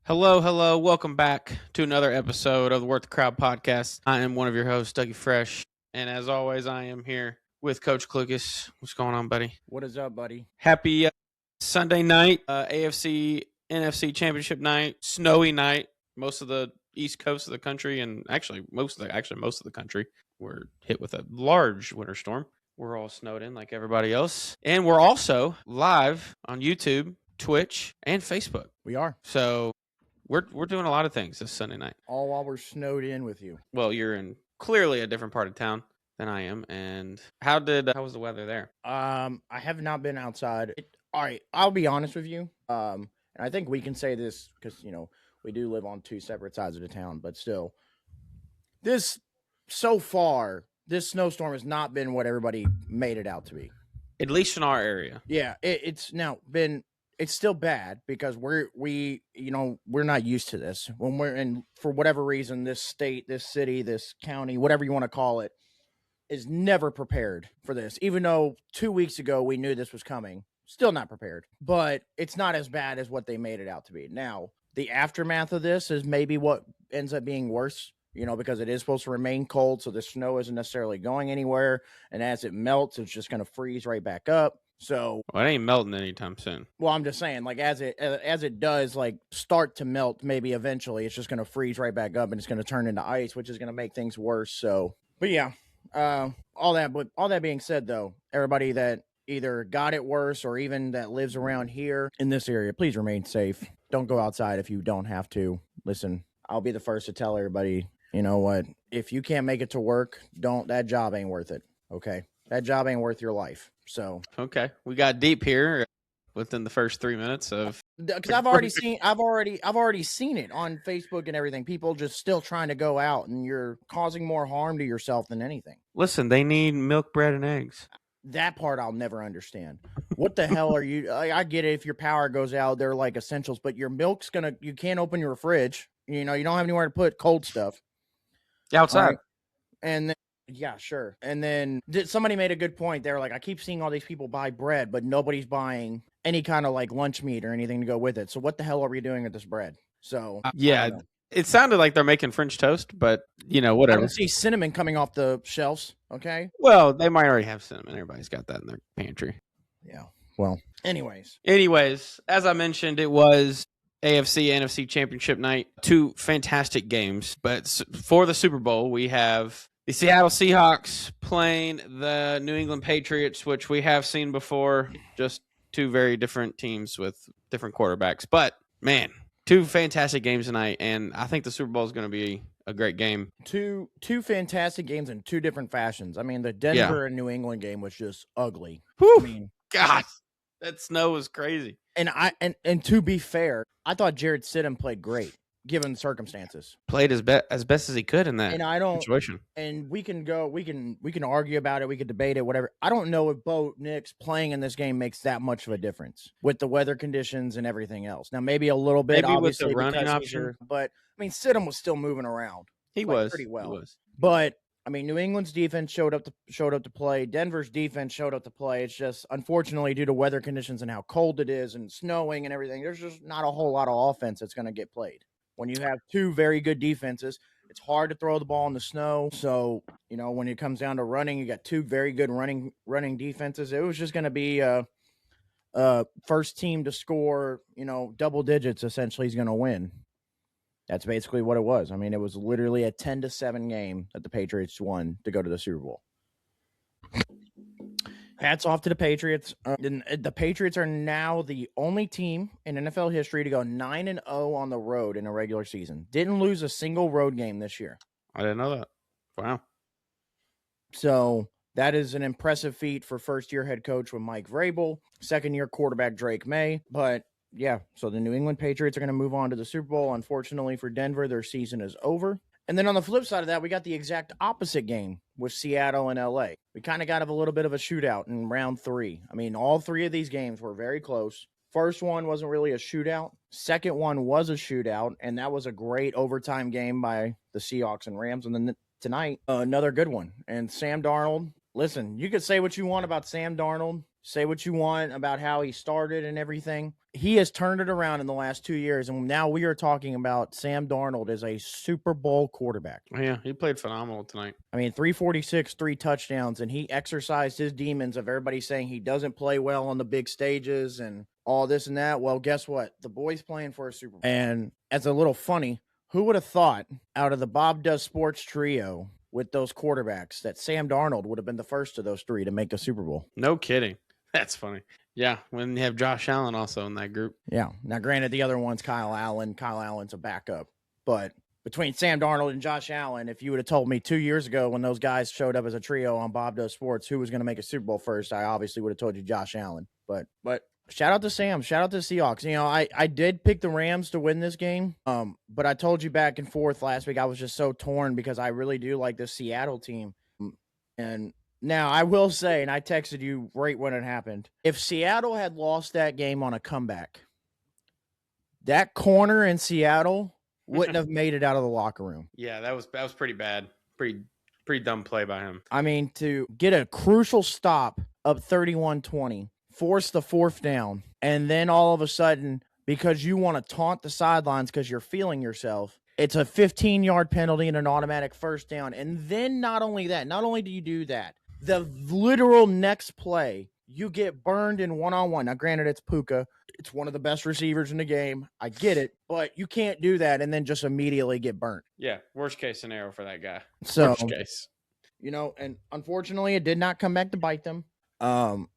Hello, hello. Welcome back to another episode of the Worth the Crowd podcast. I am one of your hosts, Dougie Fresh. And as always, I am here with Coach Klucas. What's going on, buddy? What is up, buddy? Happy Sunday night, AFC NFC Championship night, snowy night. Most of the east coast of the country, and actually most of the country, were hit with a large winter storm. We're all snowed in like everybody else. And we're also live on YouTube, Twitch, and Facebook. We are. So we're doing a lot of things this Sunday night. All while we're snowed in with you. Well, you're in clearly a different part of town than I am. And how was the weather there? I have not been outside. All right, I'll be honest with you. And I think we can say this because, we do live on two separate sides of the town, but still, this snowstorm has not been what everybody made it out to be. At least in our area. Yeah, it's still bad because we're not used to this. When we're in, for whatever reason, this state, this city, this county, whatever you want to call it, is never prepared for this. Even though 2 weeks ago we knew this was coming, still not prepared. But it's not as bad as what they made it out to be. Now, the aftermath of this is maybe what ends up being worse, because it is supposed to remain cold, so the snow isn't necessarily going anywhere. And as it melts, it's just going to freeze right back up. So it ain't melting anytime soon. Well, I'm just saying, like, as it does, like, start to melt, maybe eventually it's just going to freeze right back up and it's going to turn into ice, which is going to make things worse. So, but yeah, all that being said, though, everybody that either got it worse or even that lives around here in this area, please remain safe. Don't go outside if you don't have to. Listen, I'll be the first to tell everybody, you know what? If you can't make it to work, that job ain't worth it. Okay. That job ain't worth your life. So okay, we got deep here within the first 3 minutes of because I've already seen it on Facebook and everything. People just still trying to go out, and you're causing more harm to yourself than anything. Listen, they need milk, bread, and eggs. That part I'll never understand. What the hell are you? I get it if your power goes out, they're like essentials, but your milk's you can't open your fridge. You don't have anywhere to put cold stuff outside, right? And then, yeah, sure. And then somebody made a good point. They're like, I keep seeing all these people buy bread, but nobody's buying any kind of like lunch meat or anything to go with it. So what the hell are we doing with this bread? So yeah, it sounded like they're making French toast, but whatever. I don't see cinnamon coming off the shelves. Okay. Well, they might already have cinnamon. Everybody's got that in their pantry. Yeah. Well, anyways, as I mentioned, it was AFC, NFC Championship night. 2 fantastic games. But for the Super Bowl, we have the Seattle Seahawks playing the New England Patriots, which we have seen before, just 2 very different teams with different quarterbacks. But, man, 2 fantastic games tonight, and I think the Super Bowl is going to be a great game. Two fantastic games in 2 different fashions. I mean, the Denver and New England game was just ugly. Whew. I mean, God, that snow was crazy. And to be fair, I thought Jared Stidham played great given the circumstances. Played as best as he could in that situation. And we can argue about it, we could debate it, whatever. I don't know if Bo Nix playing in this game makes that much of a difference with the weather conditions and everything else. Now maybe a little bit, maybe obviously, with the running option, but I mean, Stidham was still moving around. He was pretty well. He was. But I mean, New England's defense showed up to play. Denver's defense showed up to play. It's just, unfortunately, due to weather conditions and how cold it is and snowing and everything, there's just not a whole lot of offense that's going to get played. When you have 2 very good defenses, it's hard to throw the ball in the snow. So, when it comes down to running, you got 2 very good running defenses. It was just going to be first team to score, double digits, essentially, is going to win. That's basically what it was. I mean, it was literally a 10-7 game that the Patriots won to go to the Super Bowl. Hats off to the Patriots. The Patriots are now the only team in NFL history to go 9-0 on the road in a regular season. Didn't lose a single road game this year. I didn't know that. Wow. So that is an impressive feat for first-year head coach with Mike Vrabel, second-year quarterback Drake May. But yeah, so the New England Patriots are going to move on to the Super Bowl. Unfortunately for Denver, their season is over. And then on the flip side of that, we got the exact opposite game with Seattle and LA. We kind of got a little bit of a shootout in round 3. I mean, all 3 of these games were very close. First one wasn't really a shootout. Second one was a shootout, and that was a great overtime game by the Seahawks and Rams. And then tonight, another good one. And Sam Darnold, listen, you could say what you want about Sam Darnold. say what you want about how he started and everything. He has turned it around in the last 2 years, and now we are talking about Sam Darnold as a Super Bowl quarterback. Yeah, he played phenomenal tonight. I mean, 346, 3 touchdowns, and he exercised his demons of everybody saying he doesn't play well on the big stages and all this and that. Well, guess what? The boy's playing for a Super Bowl. And as a little funny, who would have thought out of the Bob Does Sports trio with those quarterbacks that Sam Darnold would have been the first of those three to make a Super Bowl? No kidding. That's funny. Yeah, when you have Josh Allen also in that group. Yeah. Now, granted, the other one's Kyle Allen. Kyle Allen's a backup. But between Sam Darnold and Josh Allen, if you would have told me 2 years ago when those guys showed up as a trio on Bob Does Sports who was going to make a Super Bowl first, I obviously would have told you Josh Allen. But shout out to Sam. Shout out to the Seahawks. You know, I did pick the Rams to win this game, but I told you back and forth last week I was just so torn because I really do like the Seattle team. And now, I will say, and I texted you right when it happened, if Seattle had lost that game on a comeback, that corner in Seattle wouldn't have made it out of the locker room. Yeah, that was pretty bad. Pretty dumb play by him. I mean, to get a crucial stop up 31-20, force the fourth down, and then all of a sudden, because you want to taunt the sidelines because you're feeling yourself, it's a 15-yard penalty and an automatic first down. And then not only do you do that, the literal next play, you get burned in one-on-one. Now, granted, it's Puka. It's one of the best receivers in the game. I get it. But you can't do that and then just immediately get burnt. Yeah, worst case scenario for that guy. So, worst case. You know, and unfortunately, it did not come back to bite them. But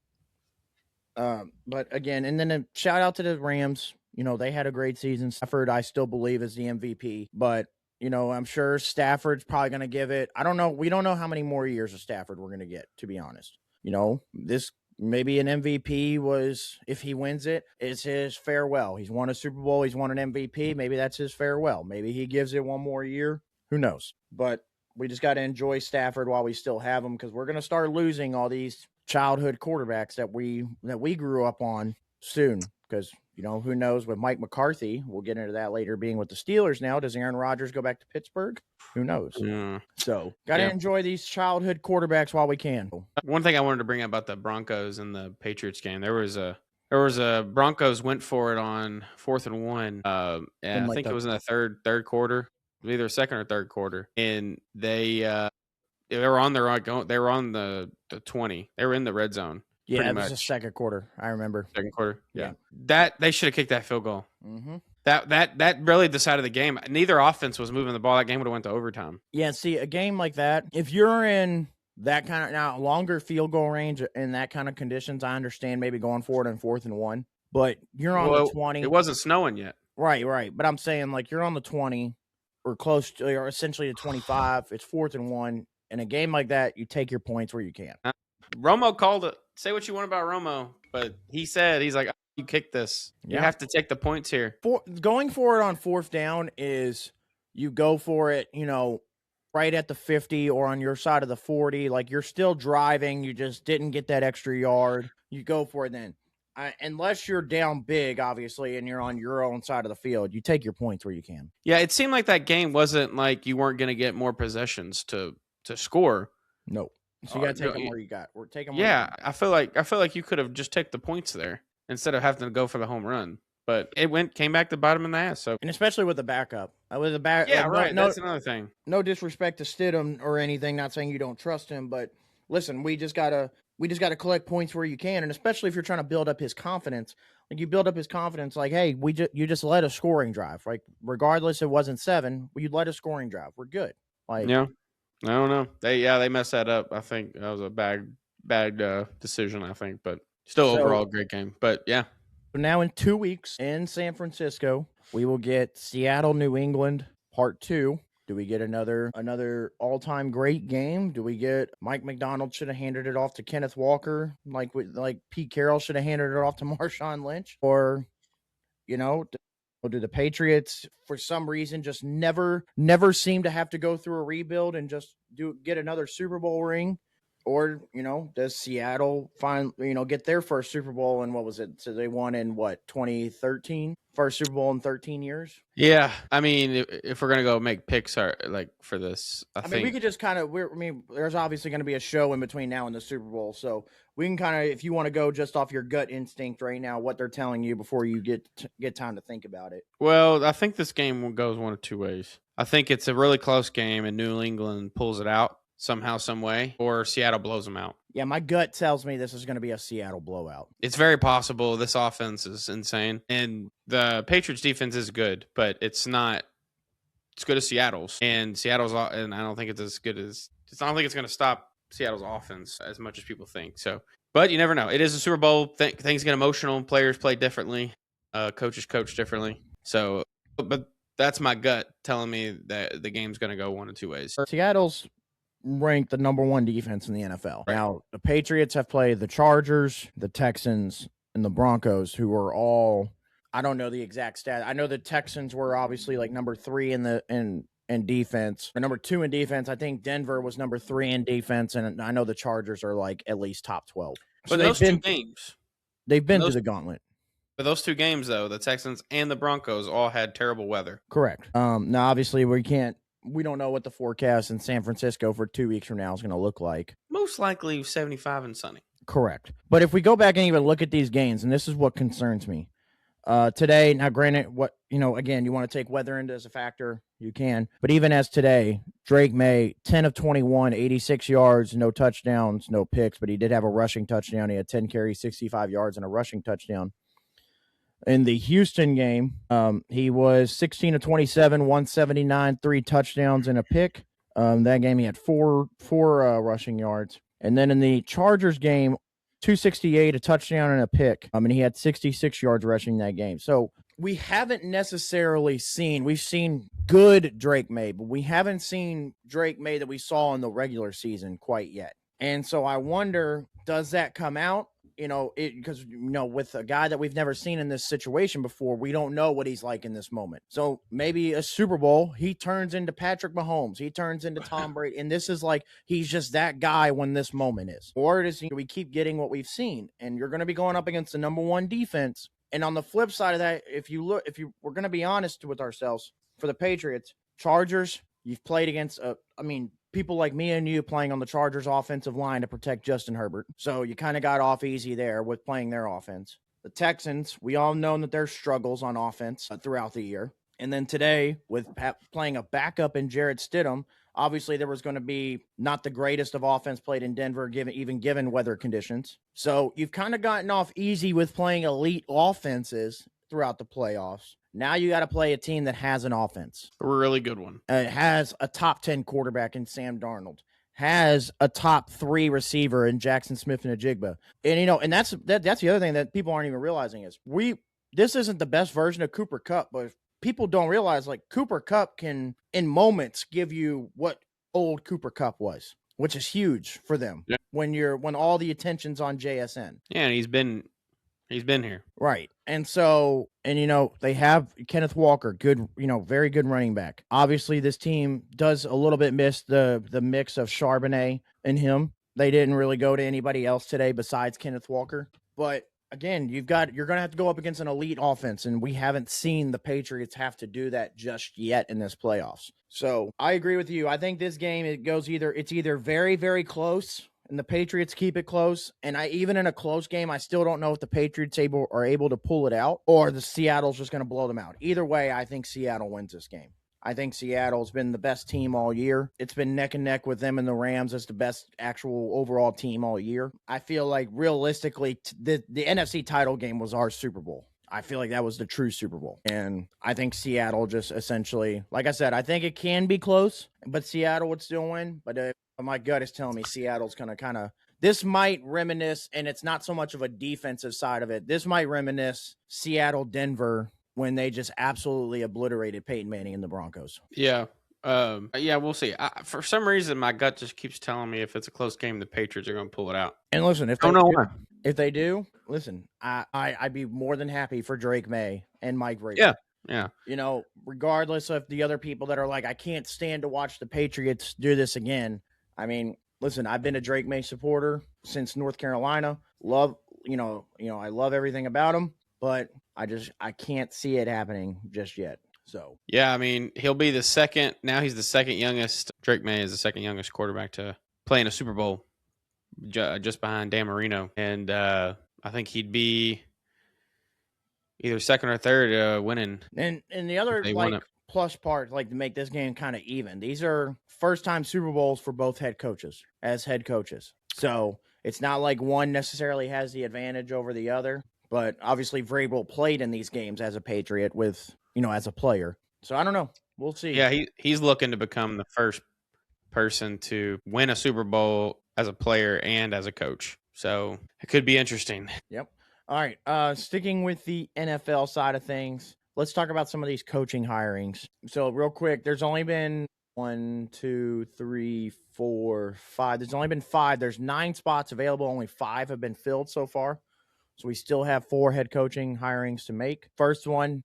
again, and then a shout out to the Rams. You know, they had a great season. Stafford, I still believe, is the MVP. But you know, I'm sure Stafford's probably going to give it. I don't know. We don't know how many more years of Stafford we're going to get, to be honest. You know, this maybe an MVP was, if he wins it, is his farewell. He's won a Super Bowl. He's won an MVP. Maybe that's his farewell. Maybe he gives it one more year. Who knows? But we just got to enjoy Stafford while we still have him because we're going to start losing all these childhood quarterbacks that we grew up on soon because, you know, who knows with Mike McCarthy, we'll get into that later, being with the Steelers now. Does Aaron Rodgers go back to Pittsburgh? Who knows? Yeah. So, got to enjoy these childhood quarterbacks while we can. One thing I wanted to bring up about the Broncos and the Patriots game, there was a Broncos went for it on 4th and 1. I think it was in the third quarter, either second or third quarter, and they were on the 20. They were in the red zone. Yeah, it was the second quarter. I remember. Second quarter. Yeah. That they should have kicked that field goal. Mm-hmm. That really decided the game. Neither offense was moving the ball. That game would have went to overtime. Yeah, see, a game like that, if you're in that kind of now longer field goal range in that kind of conditions, I understand maybe going for it on 4th and 1. But you're on the 20. It wasn't snowing yet. Right. But I'm saying like you're on the 20 or close to, or essentially the 25. It's 4th and 1. In a game like that, you take your points where you can. Romo called it. Say what you want about Romo, but he's like, oh, you kicked this. You have to take the points here. Going for it on 4th down is you go for it, you know, right at the 50 or on your side of the 40. Like you're still driving. You just didn't get that extra yard. You go for it then. Unless you're down big, obviously, and you're on your own side of the field, you take your points where you can. Yeah, it seemed like that game wasn't like you weren't going to get more possessions to score. No. So you got to take them where you got. We're taking. Yeah, I feel like you could have just taken the points there instead of having to go for the home run. But it came back to bite him in the ass. So, and especially with the backup, yeah, right. That's another thing. No disrespect to Stidham or anything. Not saying you don't trust him, but listen, we just gotta collect points where you can, and especially if you're trying to build up his confidence. Like you build up his confidence, like, hey, you just led a scoring drive. Like regardless, it wasn't 7. You led a scoring drive. We're good. Like yeah. I don't know. They messed that up. I think that was a bad decision, I think, but still overall great game. But yeah. So now in 2 weeks in San Francisco, we will get Seattle, New England, part 2. Do we get another all-time great game? Do we get Mike McDonald should have handed it off to Kenneth Walker, like Pete Carroll should have handed it off to Marshawn Lynch? Or, you know, or do the Patriots, for some reason, just never seem to have to go through a rebuild and just get another Super Bowl ring? Or, does Seattle get their first Super Bowl in, what was it? So they won in 2013? First Super Bowl in 13 years? Yeah. I mean, if we're going to go make picks for this, I mean, think we could just kind of, there's obviously going to be a show in between now and the Super Bowl. So we can kind of, if you want to go just off your gut instinct right now, what they're telling you before you get time to think about it. Well, I think this game goes one of two ways. I think it's a really close game and New England pulls it out somehow, some way, or Seattle blows them out. Yeah, my gut tells me this is going to be a Seattle blowout. It's very possible. This offense is insane. And the Patriots defense is good, but it's not as good as Seattle's. And and I don't think it's as good as, I don't think it's going to stop Seattle's offense as much as people think. So, but you never know. It is a Super Bowl. Things get emotional. Players play differently. Coaches coach differently. So, but that's my gut telling me that the game's going to go one of two ways. Seattle's ranked the number one defense in the NFL. Right. Now, the Patriots have played the Chargers, the Texans, and the Broncos, who are all, I don't know the exact stat. I know the Texans were obviously like number 3 in defense, or number 2 in defense. I think Denver was number 3 in defense, and I know the Chargers are like at least top 12. So but those 2 games, they've been to the gauntlet. But those 2 games, though, the Texans and the Broncos all had terrible weather. Correct. Now, obviously, we don't know what the forecast in San Francisco for 2 weeks from now is going to look like. Most likely 75 and sunny. Correct. But if we go back and even look at these games, and this is what concerns me. Today, now granted, again, you want to take weather into as a factor, you can. But even as today, Drake May, 10 of 21, 86 yards, no touchdowns, no picks, but he did have a rushing touchdown. He had 10 carries, 65 yards, and a rushing touchdown. In the Houston game, he was 16 of 27, 179, 3 touchdowns and a pick. That game, he had four rushing yards. And then in the Chargers game, 268, a touchdown and a pick. And he had 66 yards rushing that game. So we haven't necessarily we've seen good Drake May, but we haven't seen Drake May that we saw in the regular season quite yet. And so I wonder, does that come out? Because with a guy that we've never seen in this situation before, we don't know what he's like in this moment. So maybe a Super Bowl, he turns into Patrick Mahomes, he turns into Tom Brady, and this is like he's just that guy when this moment is. Or does we keep getting what we've seen, and you're going to be going up against the number 1 defense. And on the flip side of that, if we're going to be honest with ourselves, for the Patriots, Chargers, you've played against people like me and you playing on the Chargers offensive line to protect Justin Herbert. So you kind of got off easy there with playing their offense. The Texans, we all know that there's struggles on offense throughout the year. And then today, with playing a backup in Jarrett Stidham, obviously there was going to be not the greatest of offense played in Denver, given weather conditions. So you've kind of gotten off easy with playing elite offenses throughout the playoffs. Now you got to play a team that has an offense. A really good one. Has a top 10 quarterback in Sam Darnold. Has a top 3 receiver in Jackson Smith and Ajigba. And, and that's the other thing that people aren't even realizing is this isn't the best version of Cooper Kupp, but people don't realize, like, Cooper Kupp can, in moments, give you what old Cooper Kupp was, which is huge for them. Yeah. When all the attention's on JSN. Yeah, and he's been here. Right. And so, they have Kenneth Walker, good, very good running back. Obviously, this team does a little bit miss the mix of Charbonnet and him. They didn't really go to anybody else today besides Kenneth Walker. But again, you're going to have to go up against an elite offense, and we haven't seen the Patriots have to do that just yet in this playoffs. So I agree with you. I think this game, it's either very, very close, and the Patriots keep it close. And even in a close game, I still don't know if the Patriots are able to pull it out, or the Seattle's just going to blow them out. Either way, I think Seattle wins this game. I think Seattle's been the best team all year. It's been neck and neck with them and the Rams as the best actual overall team all year. I feel like realistically, the NFC title game was our Super Bowl. I feel like that was the true Super Bowl. And I think Seattle just essentially, like I said, I think it can be close, but Seattle would still win. But my gut is telling me Seattle's going to this might reminisce, and it's not so much of a defensive side of it. This might reminisce Seattle-Denver when they just absolutely obliterated Peyton Manning and the Broncos. Yeah. We'll see. For some reason, my gut just keeps telling me if it's a close game, the Patriots are going to pull it out. And listen, if they do, listen, I'd be more than happy for Drake May and Mike Vrabel. Yeah. Regardless of the other people that are like, I can't stand to watch the Patriots do this again. I mean, listen, I've been a Drake May supporter since North Carolina. Love, I love everything about him, but I can't see it happening just yet. So yeah, I mean, he'll be the second. Now he's the second youngest. Drake May is the second youngest quarterback to play in a Super Bowl, just behind Dan Marino, and I think he'd be either second or third winning. And the other plus part, like to make this game kind of even, these are first time Super Bowls for both head coaches as head coaches. So it's not like one necessarily has the advantage over the other, but obviously Vrabel played in these games as a Patriot with, as a player. So I don't know. We'll see. Yeah, he's looking to become the first person to win a Super Bowl as a player and as a coach. So it could be interesting. Yep. All right. Sticking with the NFL side of things, let's talk about some of these coaching hirings. So real quick, there's only been 1, 2, 3, 4, 5. There's only been 5. There's 9 spots available. Only 5 have been filled so far. So we still have 4 head coaching hirings to make. First one,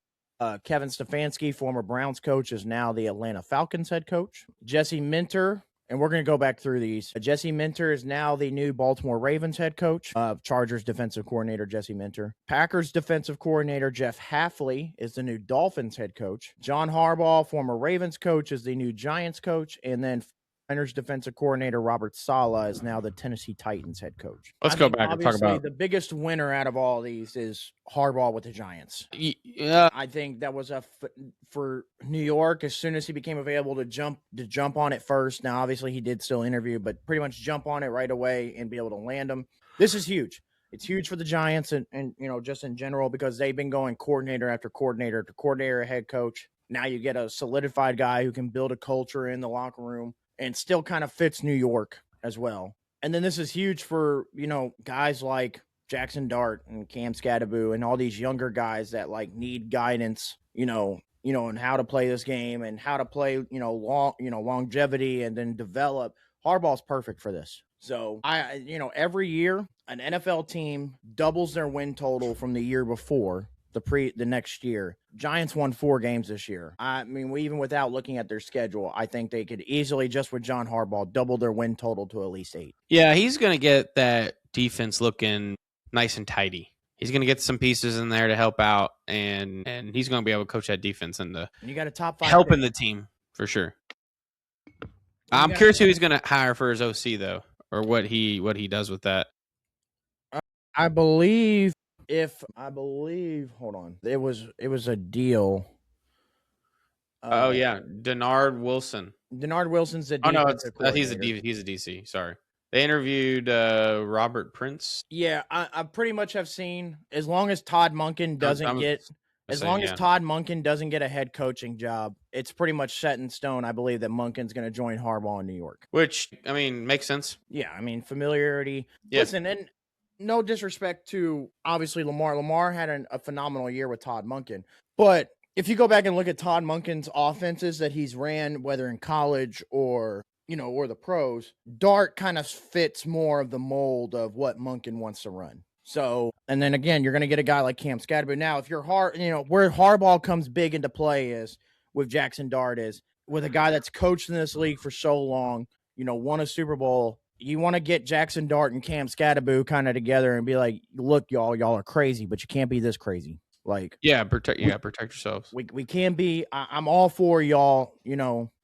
Kevin Stefanski, former Browns coach, is now the Atlanta Falcons head coach. Jesse Minter, and we're going to go back through these. Jesse Minter is now the new Baltimore Ravens head coach. Chargers defensive coordinator Jesse Minter. Packers defensive coordinator Jeff Hafley is the new Dolphins head coach. John Harbaugh, former Ravens coach, is the new Giants coach. And then Niners defensive coordinator Robert Saleh is now the Tennessee Titans head coach. Let's go back and talk about the biggest winner out of all these is Harbaugh with the Giants. Yeah, I think that was for New York. As soon as he became available to jump on it first. Now, obviously, he did still interview, but pretty much jump on it right away and be able to land him. This is huge. It's huge for the Giants and just in general because they've been going coordinator after coordinator after coordinator, head coach. Now you get a solidified guy who can build a culture in the locker room and still kind of fits New York as well. And then this is huge for, guys like Jackson Dart and Cam Scadaboo and all these younger guys that need guidance, and how to play this game and how to play, longevity and then develop. Harbaugh's perfect for this. So every year an NFL team doubles their win total from the year before the next year. Giants won 4 games this year. I mean, even without looking at their schedule, I think they could easily, just with John Harbaugh, double their win total to at least 8. Yeah, he's going to get that defense looking nice and tidy. He's going to get some pieces in there to help out, and he's going to be able to coach that defense and you got a top 5 helping the team for sure. I'm curious who he's going to hire for his OC though, or what he does with that. I believe. Hold on. It was a deal. Denard Wilson. Denard Wilson's the defensive coordinator. He's a DC. Sorry. They interviewed Robert Prince. Yeah, I pretty much have seen as long as Todd Monken doesn't get a head coaching job, it's pretty much set in stone. I believe that Monken's going to join Harbaugh in New York. Which, makes sense. Yeah, familiarity. Yeah. Listen, and no disrespect to, obviously, Lamar. Lamar had a phenomenal year with Todd Monken. But if you go back and look at Todd Monken's offenses that he's ran, whether in college or the pros, Dart kind of fits more of the mold of what Monken wants to run. So, and then again, you're going to get a guy like Cam Scadaboo. Now, if you're where Harbaugh comes big into play is with Jackson Dart is with a guy that's coached in this league for so long, won a Super Bowl. You want to get Jackson Dart and Cam Scadaboo kind of together and be like, look, y'all are crazy, but you can't be this crazy. Protect yourselves. We can be. I'm all for y'all,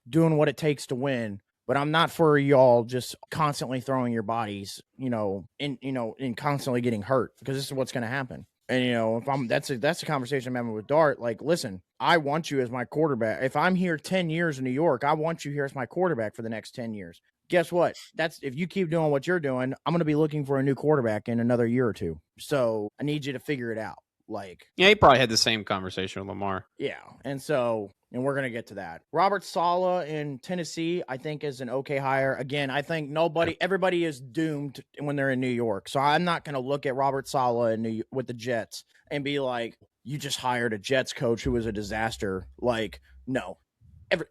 doing what it takes to win, but I'm not for y'all just constantly throwing your bodies, in constantly getting hurt because this is what's going to happen. And that's the conversation I'm having with Dart. Like, listen, I want you as my quarterback. If I'm here 10 years in New York, I want you here as my quarterback for the next 10 years. Guess what? If you keep doing what you're doing, I'm going to be looking for a new quarterback in another year or two. So I need you to figure it out. He probably had the same conversation with Lamar. Yeah. And we're going to get to that. Robert Saleh in Tennessee, I think, is an okay hire. Again, I think everybody is doomed when they're in New York. So I'm not going to look at Robert Saleh with the Jets and be like, you just hired a Jets coach who was a disaster. No.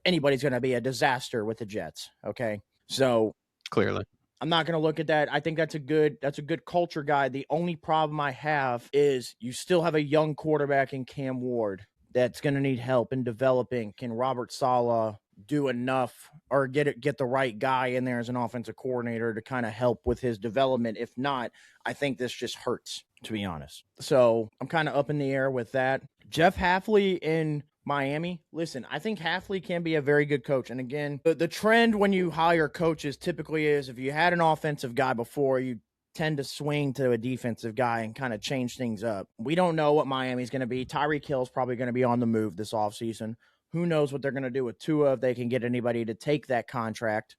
Anybody's going to be a disaster with the Jets. Okay. So clearly, I'm not going to look at that. I think that's a good culture guy. The only problem I have is you still have a young quarterback in Cam Ward that's going to need help in developing. Can Robert Saleh do enough or get the right guy in there as an offensive coordinator to kind of help with his development. If not, I think this just hurts, to be honest. So I'm kind of up in the air with that. Jeff Hafley in Miami. Listen, I think Hafley can be a very good coach. And again, the trend when you hire coaches typically is if you had an offensive guy before, you tend to swing to a defensive guy and kind of change things up. We don't know what Miami's going to be. Tyreek Hill's probably going to be on the move this offseason. Who knows what they're going to do with Tua if they can get anybody to take that contract.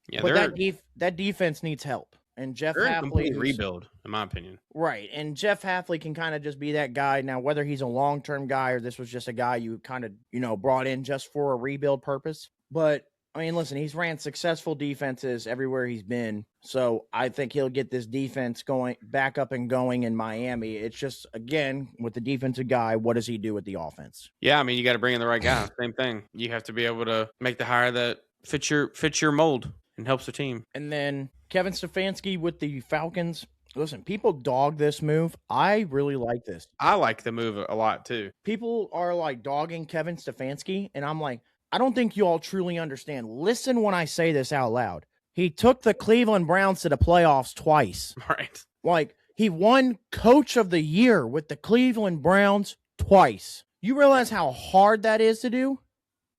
Yeah, but that defense needs help. And Jeff Hafley, complete rebuild, in my opinion. Right. And Jeff Hafley can kind of just be that guy. Now, whether he's a long-term guy or this was just a guy you kind of, brought in just for a rebuild purpose. But, I mean, listen, he's ran successful defenses everywhere he's been. So I think he'll get this defense going back up and going in Miami. It's just, again, with the defensive guy, what does he do with the offense? Yeah, I mean, you got to bring in the right guy. Same thing. You have to be able to make the hire that fits your mold and helps the team. And then Kevin Stefanski with the Falcons. Listen, people dog this move. I really like this. I like the move a lot, too. People are, like, dogging Kevin Stefanski, and I'm like, I don't think you all truly understand. Listen when I say this out loud. He took the Cleveland Browns to the playoffs twice. Right. Like, he won Coach of the Year with the Cleveland Browns twice. You realize how hard that is to do?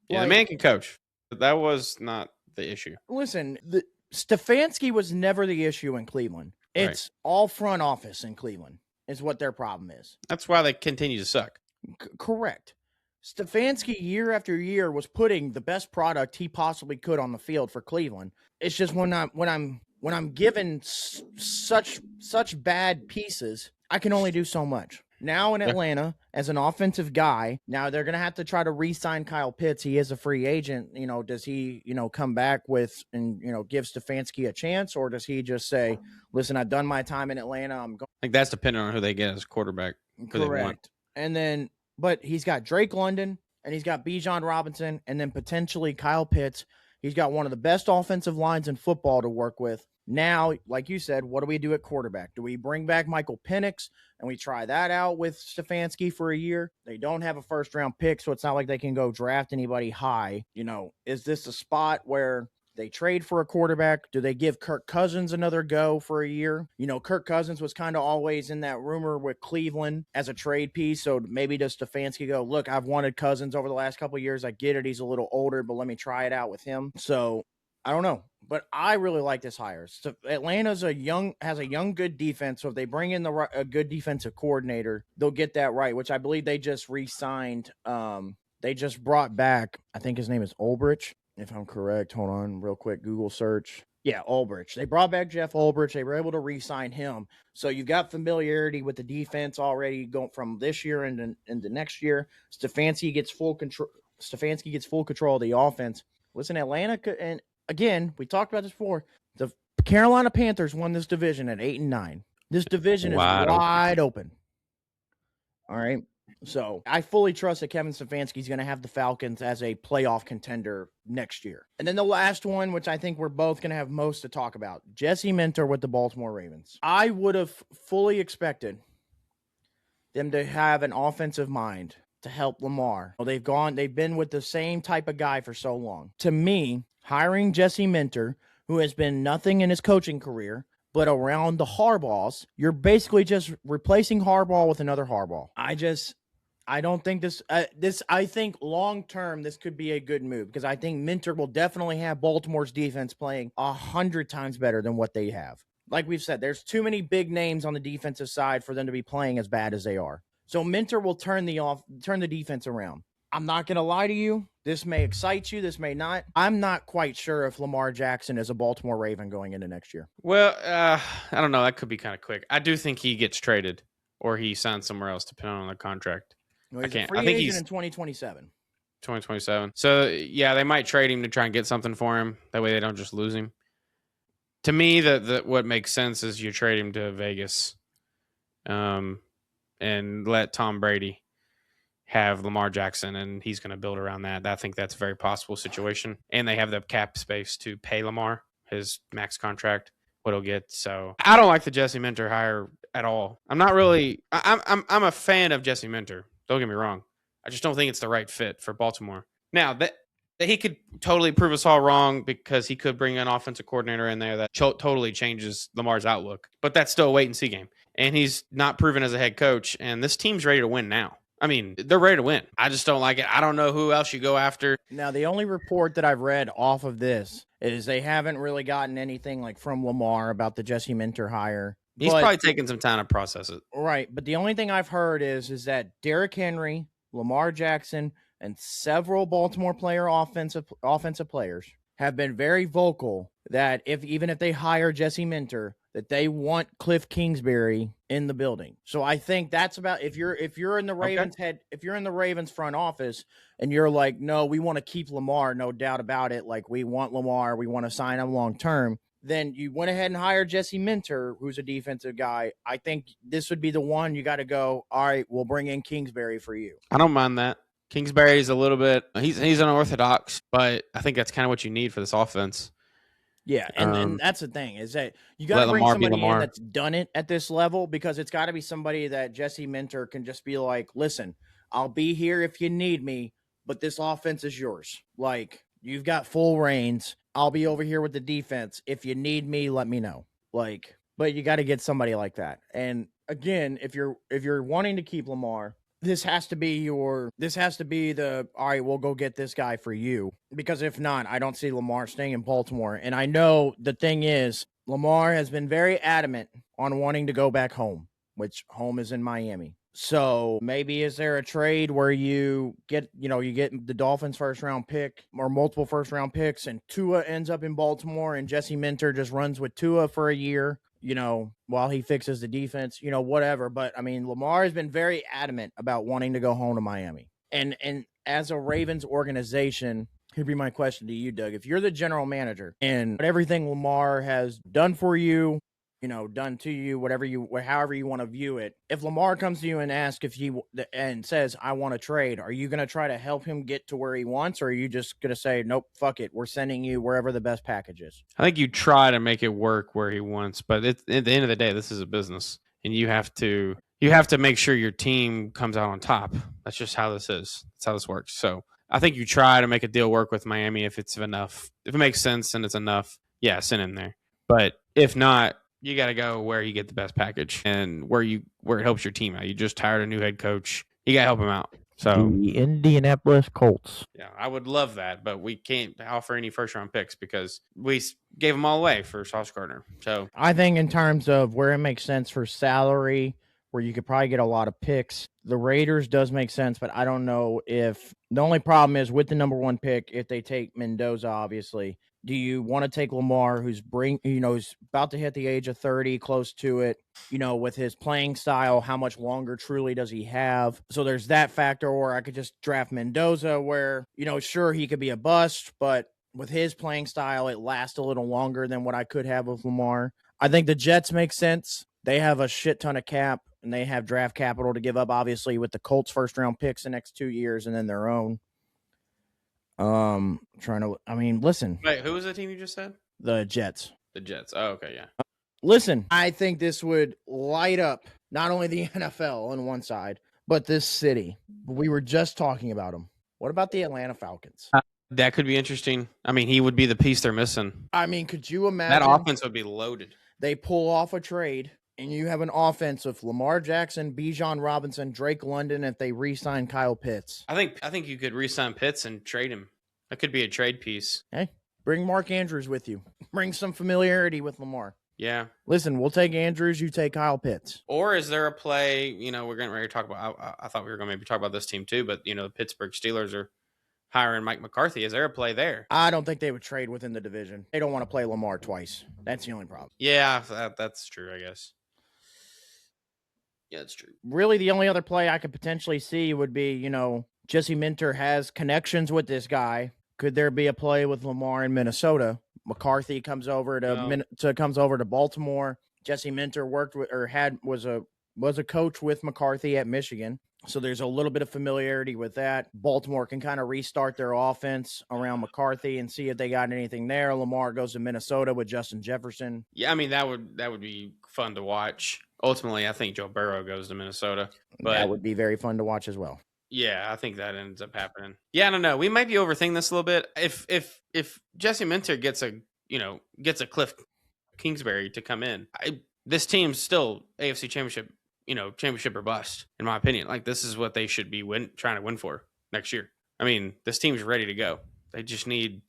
Yeah, the man can coach. But that was not the issue. Listen, Stefanski was never the issue in Cleveland. It's all front office in Cleveland is what their problem is. That's why they continue to suck. Correct. Stefanski, year after year, was putting the best product he possibly could on the field for Cleveland. It's just when I'm given such bad pieces, I can only do so much. Now in Atlanta, as an offensive guy, now they're going to have to try to re-sign Kyle Pitts. He is a free agent. Does he, come back with and, give Stefanski a chance, or does he just say, listen, I've done my time in Atlanta. I'm going. I think that's dependent on who they get as quarterback. Correct. And then, but he's got Drake London and he's got Bijan Robinson and then potentially Kyle Pitts. He's got one of the best offensive lines in football to work with. Now, like you said, what do we do at quarterback? Do we bring back Michael Penix and we try that out with Stefanski for a year? They don't have a first-round pick, so it's not like they can go draft anybody high. Is this a spot where they trade for a quarterback? Do they give Kirk Cousins another go for a year? Kirk Cousins was kind of always in that rumor with Cleveland as a trade piece, so maybe does Stefanski go, look, I've wanted Cousins over the last couple of years. I get it. He's a little older, but let me try it out with him. So I don't know, but I really like this hire. So Atlanta's has a young, good defense. So if they bring in a good defensive coordinator, they'll get that right, which I believe they just re-signed. They just brought back, I think his name is Ulbrich, if I'm correct. Hold on, real quick, Google search. Yeah, Ulbrich. They brought back Jeff Ulbrich. They were able to re-sign him. So you've got familiarity with the defense already going from this year into next year. Stefanski gets full control of the offense. Listen, Atlanta and again, we talked about this before. The Carolina Panthers won this division at 8-9. This division is wide open. All right. So I fully trust that Kevin Stefanski is going to have the Falcons as a playoff contender next year. And then the last one, which I think we're both going to have most to talk about, Jesse Minter with the Baltimore Ravens. I would have fully expected them to have an offensive mind to help Lamar. They've been with the same type of guy for so long. To me, hiring Jesse Minter, who has been nothing in his coaching career, but around the Harbaughs, you're basically just replacing Harbaugh with another Harbaugh. I don't think I think long-term, this could be a good move because I think Minter will definitely have Baltimore's defense playing 100 times better than what they have. Like we've said, there's too many big names on the defensive side for them to be playing as bad as they are. So Minter will turn the defense around. I'm not going to lie to you. This may excite you. This may not. I'm not quite sure if Lamar Jackson is a Baltimore Raven going into next year. Well, I don't know. That could be kind of quick. I do think he gets traded or he signs somewhere else depending on the contract. No, he's a free agent in 2027. 2027. So, yeah, they might trade him to try and get something for him. That way they don't just lose him. To me, what makes sense is you trade him to Vegas and let Tom Brady have Lamar Jackson, and he's going to build around that. I think that's a very possible situation. And they have the cap space to pay Lamar his max contract, what he'll get. So I don't like the Jesse Minter hire at all. I'm not really – I'm a fan of Jesse Minter. Don't get me wrong. I just don't think it's the right fit for Baltimore. Now that he could totally prove us all wrong because he could bring an offensive coordinator in there that totally changes Lamar's outlook. But that's still a wait and see game. And he's not proven as a head coach. And this team's ready to win now. I mean, they're ready to win. I just don't like it. I don't know who else you go after. Now, the only report that I've read off of this is they haven't really gotten anything like from Lamar about the Jesse Minter hire. He's probably taking some time to process it. Right. But the only thing I've heard is that Derrick Henry, Lamar Jackson, and several Baltimore offensive players have been very vocal that even if they hire Jesse Minter, that they want Cliff Kingsbury in the building. So I think that's about if you're in the Ravens if you're in the Ravens front office and you're like, no, we want to keep Lamar, no doubt about it. Like, we want Lamar, we want to sign him long term. Then you went ahead and hired Jesse Minter, who's a defensive guy. I think this would be the one you got to go, all right, we'll bring in Kingsbury for you. I don't mind that. Kingsbury's a little bit he's unorthodox, but I think that's kind of what you need for this offense. Yeah, and that's the thing, is that you got to bring somebody in that's done it at this level, because it's got to be somebody that Jesse Minter can just be like, listen, I'll be here if you need me, but this offense is yours. Like, you've got full reins. I'll be over here with the defense. If you need me, let me know. Like, but you got to get somebody like that. And again, if you're wanting to keep Lamar, this has to be the, all right, we'll go get this guy for you. Because if not, I don't see Lamar staying in Baltimore. And I know the thing is, Lamar has been very adamant on wanting to go back home, which home is in Miami. So maybe is there a trade where you get the Dolphins first round pick or multiple first round picks, and Tua ends up in Baltimore and Jesse Minter just runs with Tua for a year, while he fixes the defense, whatever. But I mean, Lamar has been very adamant about wanting to go home to Miami. And as a Ravens organization, here'd be my question to you, Doug. If you're the general manager and everything Lamar has done for you, done to you, however you want to view it. If Lamar comes to you and asks and says, I want to trade, are you going to try to help him get to where he wants? Or are you just going to say, nope, fuck it, we're sending you wherever the best package is? I think you try to make it work where he wants, but at the end of the day, this is a business, and you have to make sure your team comes out on top. That's just how this is. That's how this works. So I think you try to make a deal work with Miami if it's enough. If it makes sense and it's enough, yeah, send him there. But if not, you got to go where you get the best package and where it helps your team out. You just hired a new head coach. You got to help him out. So the Indianapolis Colts. Yeah, I would love that, but we can't offer any first-round picks because we gave them all away for Sauce Gardner. So I think in terms of where it makes sense for salary, where you could probably get a lot of picks, the Raiders does make sense, but I don't know if – the only problem is with the number one pick, if they take Mendoza, obviously – do you want to take Lamar, who's about to hit the age of 30, close to it, with his playing style, how much longer truly does he have? So there's that factor. Or I could just draft Mendoza where, sure, he could be a bust, but with his playing style, it lasts a little longer than what I could have with Lamar. I think the Jets make sense. They have a shit ton of cap, and they have draft capital to give up, obviously, with the Colts first-round picks the next 2 years and then their own. Listen. Wait, who was the team you just said? The Jets. The Jets. Oh, okay, yeah. Listen, I think this would light up not only the NFL on one side, but this city. We were just talking about them. What about the Atlanta Falcons? That could be interesting. I mean, he would be the piece they're missing. I mean, could you imagine? That offense would be loaded. They pull off a trade, and you have an offense of Lamar Jackson, Bijan Robinson, Drake London, if they re-sign Kyle Pitts. I think you could re-sign Pitts and trade him. That could be a trade piece. Hey, bring Mark Andrews with you. Bring some familiarity with Lamar. Yeah. Listen, we'll take Andrews. You take Kyle Pitts. Or is there a play, we're getting ready to talk about, I thought we were going to maybe talk about this team too, but, the Pittsburgh Steelers are hiring Mike McCarthy. Is there a play there? I don't think they would trade within the division. They don't want to play Lamar twice. That's the only problem. Yeah, that's true, I guess. Yeah, that's true. Really, the only other play I could potentially see would be, Jesse Minter has connections with this guy. Could there be a play with Lamar in Minnesota? McCarthy comes over to Baltimore. Jesse Minter was a coach with McCarthy at Michigan. So there's a little bit of familiarity with that. Baltimore can kind of restart their offense around McCarthy and see if they got anything there. Lamar goes to Minnesota with Justin Jefferson. Yeah, I mean, that would be fun to watch. Ultimately, I think Joe Burrow goes to Minnesota. But that would be very fun to watch as well. Yeah, I think that ends up happening. Yeah, I don't know. We might be overthinking this a little bit. If Jesse Minter gets a Cliff Kingsbury to come in, this team's still AFC Championship, championship or bust, in my opinion. Like, this is what they should be trying to win for next year. I mean, this team's ready to go. They just need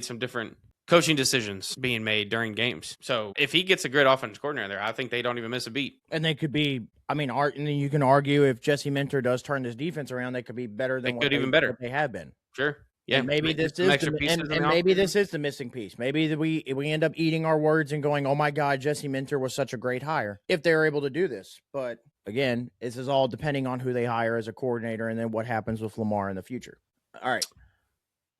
some different coaching decisions being made during games. So if he gets a good offensive coordinator there, I think they don't even miss a beat. And they could be. I mean, and you can argue if Jesse Minter does turn this defense around, they could be better than what they have been. Sure. Yeah, and maybe this is this is the missing piece. Maybe we end up eating our words and going, "Oh my God, Jesse Minter was such a great hire." If they're able to do this, but again, this is all depending on who they hire as a coordinator and then what happens with Lamar in the future. All right,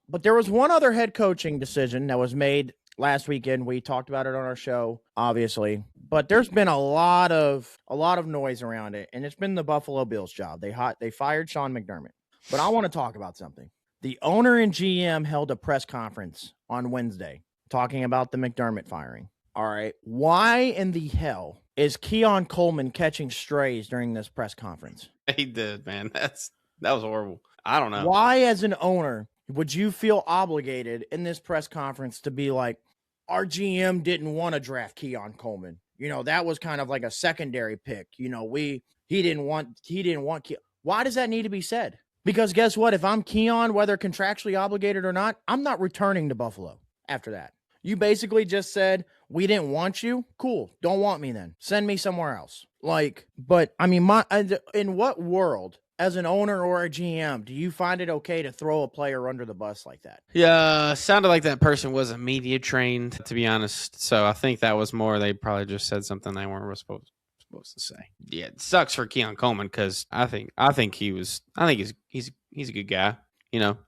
but there was one other head coaching decision that was made last weekend. We talked about it on our show, obviously, but there's been a lot of noise around it, and it's been the Buffalo Bills' job. They fired Sean McDermott, but I want to talk about something. The owner and GM held a press conference on Wednesday talking about the McDermott firing. All right. Why in the hell is Keon Coleman catching strays during this press conference? He did, man. That was horrible. I don't know. Why, as an owner, would you feel obligated in this press conference to be like, our GM didn't want to draft Keon Coleman? That was kind of like a secondary pick. He didn't want Keon. Why does that need to be said? Because guess what? If I'm Keon, whether contractually obligated or not, I'm not returning to Buffalo after that. You basically just said, we didn't want you. Cool. Don't want me then. Send me somewhere else. But I mean, in what world, as an owner or a GM, do you find it okay to throw a player under the bus like that? Yeah, sounded like that person wasn't media trained, to be honest. So I think that was more, they probably just said something they weren't supposed to say. Yeah, it sucks for Keon Coleman because I think he's a good guy.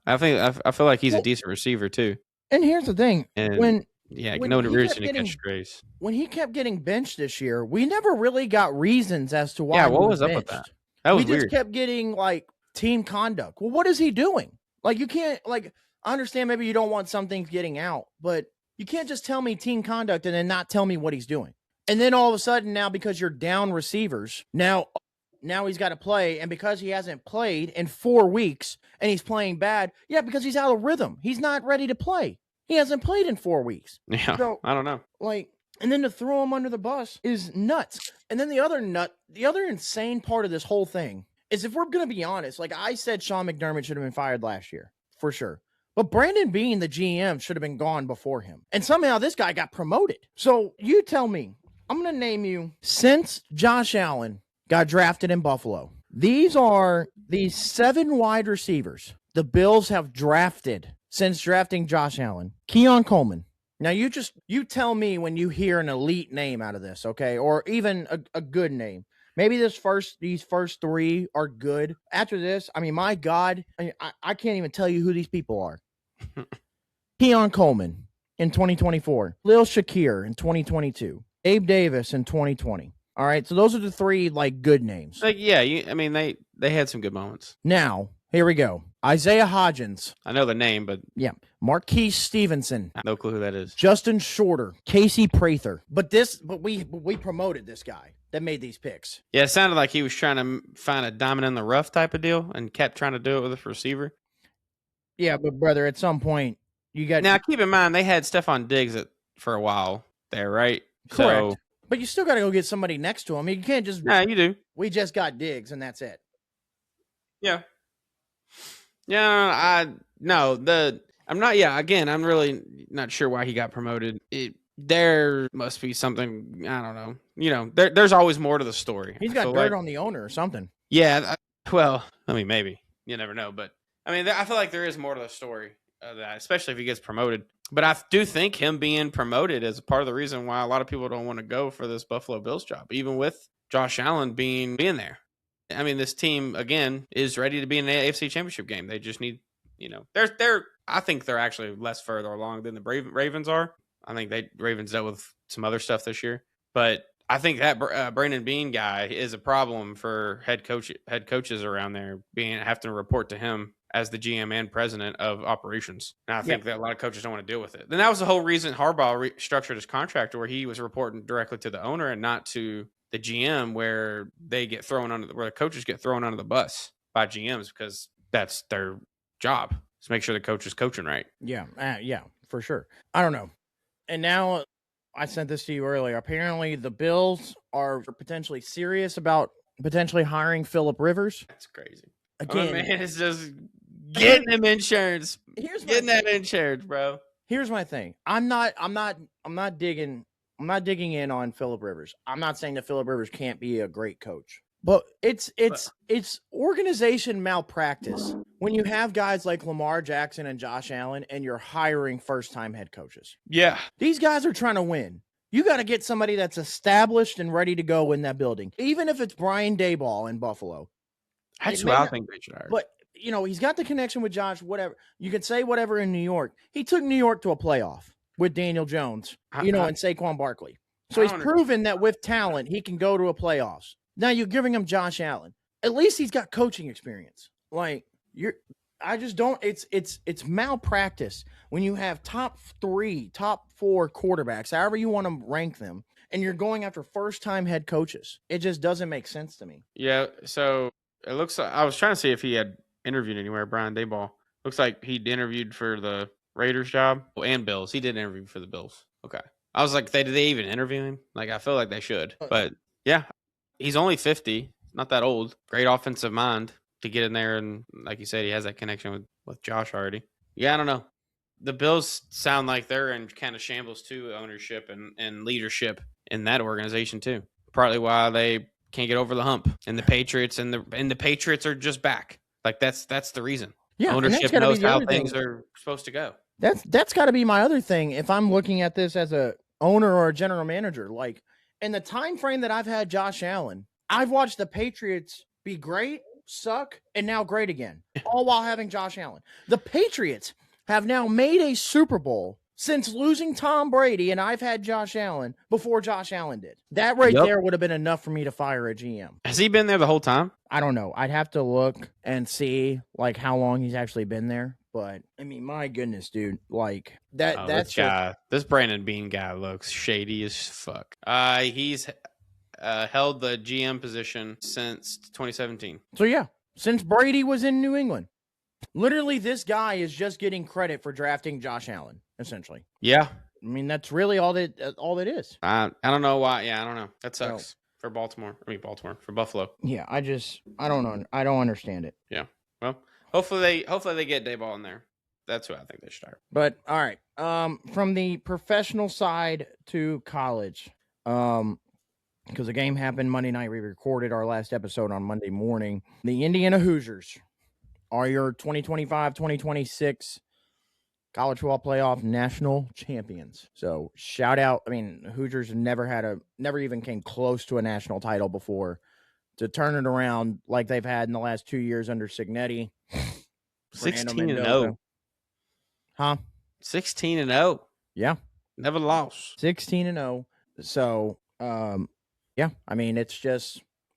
I feel like he's a decent receiver too. And here's the thing: when he kept getting benched this year, we never really got reasons as to why. Yeah, what was up with that? That was weird. We just kept getting team conduct. Well, what is he doing? You can't I understand maybe you don't want some things getting out, but you can't just tell me team conduct and then not tell me what he's doing. And then all of a sudden now, because you're down receivers, now he's got to play. And because he hasn't played in 4 weeks and he's playing bad, because he's out of rhythm. He's not ready to play. He hasn't played in 4 weeks. Yeah, so, I don't know. And then to throw him under the bus is nuts. And then the other insane part of this whole thing is, if we're going to be honest, I said Sean McDermott should have been fired last year, for sure. But Brandon Beane, the GM, should have been gone before him. And somehow this guy got promoted. So you tell me, I'm going to name you, since Josh Allen got drafted in Buffalo, these are the 7 wide receivers the Bills have drafted since drafting Josh Allen. Keon Coleman. Now, you tell me when you hear an elite name out of this, okay? Or even a good name. Maybe these first 3 are good. After this, I mean, my God, I can't even tell you who these people are. Keon Coleman in 2024. Lil Shakir in 2022. Abe Davis in 2020. All right, so those are the 3 good names. They had some good moments. Now, here we go. Isaiah Hodgins. I know the name, but yeah. Marquise Stevenson. No clue who that is. Justin Shorter. Casey Prather. But we promoted this guy that made these picks. Yeah, it sounded like he was trying to find a diamond in the rough type of deal and kept trying to do it with a receiver. Yeah, but brother, at some point you got. Now keep in mind they had Stephon Diggs for a while there, right? Correct. So, but you still got to go get somebody next to him. You can't just. Yeah, you do. We just got Diggs, and that's it. Yeah. Yeah, I'm not. Yeah, again, I'm really not sure why he got promoted. There must be something. I don't know. There's always more to the story. He's got dirt on the owner or something. Yeah. Well, maybe you never know, but I feel like there is more to the story of that, especially if he gets promoted. But I do think him being promoted is part of the reason why a lot of people don't want to go for this Buffalo Bills job, even with Josh Allen being there. This team, again, is ready to be in the AFC Championship game. They just need, I think they're actually less further along than the Ravens are. I think Ravens dealt with some other stuff this year. But I think that Brandon Beane guy is a problem for head coaches around there having to report to him as the GM and president of operations. And I think that a lot of coaches don't want to deal with it. Then that was the whole reason Harbaugh restructured his contract, where he was reporting directly to the owner and not to the GM, where the coaches get thrown under the bus by GMs because that's their job. To make sure the coach is coaching right. Yeah, for sure. I don't know. And now I sent this to you earlier. Apparently, the Bills are potentially serious about potentially hiring Phillip Rivers. That's crazy. Again, my man is just getting them insurance. Getting that insurance, bro. Here's my thing. I'm not digging in on Phillip Rivers. I'm not saying that Phillip Rivers can't be a great coach. But it's organization malpractice when you have guys like Lamar Jackson and Josh Allen and you're hiring first-time head coaches. Yeah. These guys are trying to win. You got to get somebody that's established and ready to go in that building. Even if it's Brian Daboll in Buffalo. That's who I think they should hire. But, he's got the connection with Josh, whatever. You can say whatever in New York. He took New York to a playoff with Daniel Jones, and Saquon Barkley. So he's proven that with talent, he can go to a playoffs. Now you're giving him Josh Allen. At least he's got coaching experience. It's malpractice when you have top 3, top 4 quarterbacks, however you want to rank them, and you're going after first-time head coaches. It just doesn't make sense to me. Yeah, so it looks like I was trying to see if he had interviewed anywhere, Brian Daboll. Looks like he'd interviewed for the Raiders job and Bills. He did interview for the Bills. Okay. I was like, did they even interview him? I feel like they should. But yeah, he's only 50, not that old. Great offensive mind to get in there. And like you said, he has that connection with Josh already. Yeah, I don't know. The Bills sound like they're in kind of shambles too, ownership and leadership in that organization too. Partly why they can't get over the hump. And the Patriots and the Patriots are just back. That's the reason. Yeah, ownership knows how things are supposed to go. That's got to be my other thing. If I'm looking at this as a owner or a general manager, in the time frame that I've had Josh Allen, I've watched the Patriots be great, suck, and now great again, all while having Josh Allen. The Patriots have now made a Super Bowl since losing Tom Brady, and I've had Josh Allen before Josh Allen did. That there would have been enough for me to fire a GM. Has he been there the whole time? I don't know. I'd have to look and see how long he's actually been there. But I mean, my goodness, dude, this Brandon Beane guy looks shady as fuck. He's held the GM position since 2017. So yeah, since Brady was in New England. Literally, this guy is just getting credit for drafting Josh Allen, essentially. Yeah. I mean, that's really all that is. I don't know why. Yeah, I don't know. That sucks for for Buffalo. Yeah, I don't know. I don't understand it. Yeah. Well, hopefully they get Daboll in there. That's who I think they should start. But all right, from the professional side to college, because the game happened Monday night. We recorded our last episode on Monday morning. The Indiana Hoosiers are your 2025-2026 college football playoff national champions. So shout out. I mean, Hoosiers never even came close to a national title before. To turn it around like they've had in the last 2 years under Signetti. 16-0. Huh? 16-0. Yeah. Never lost. 16-0. So, yeah, I mean,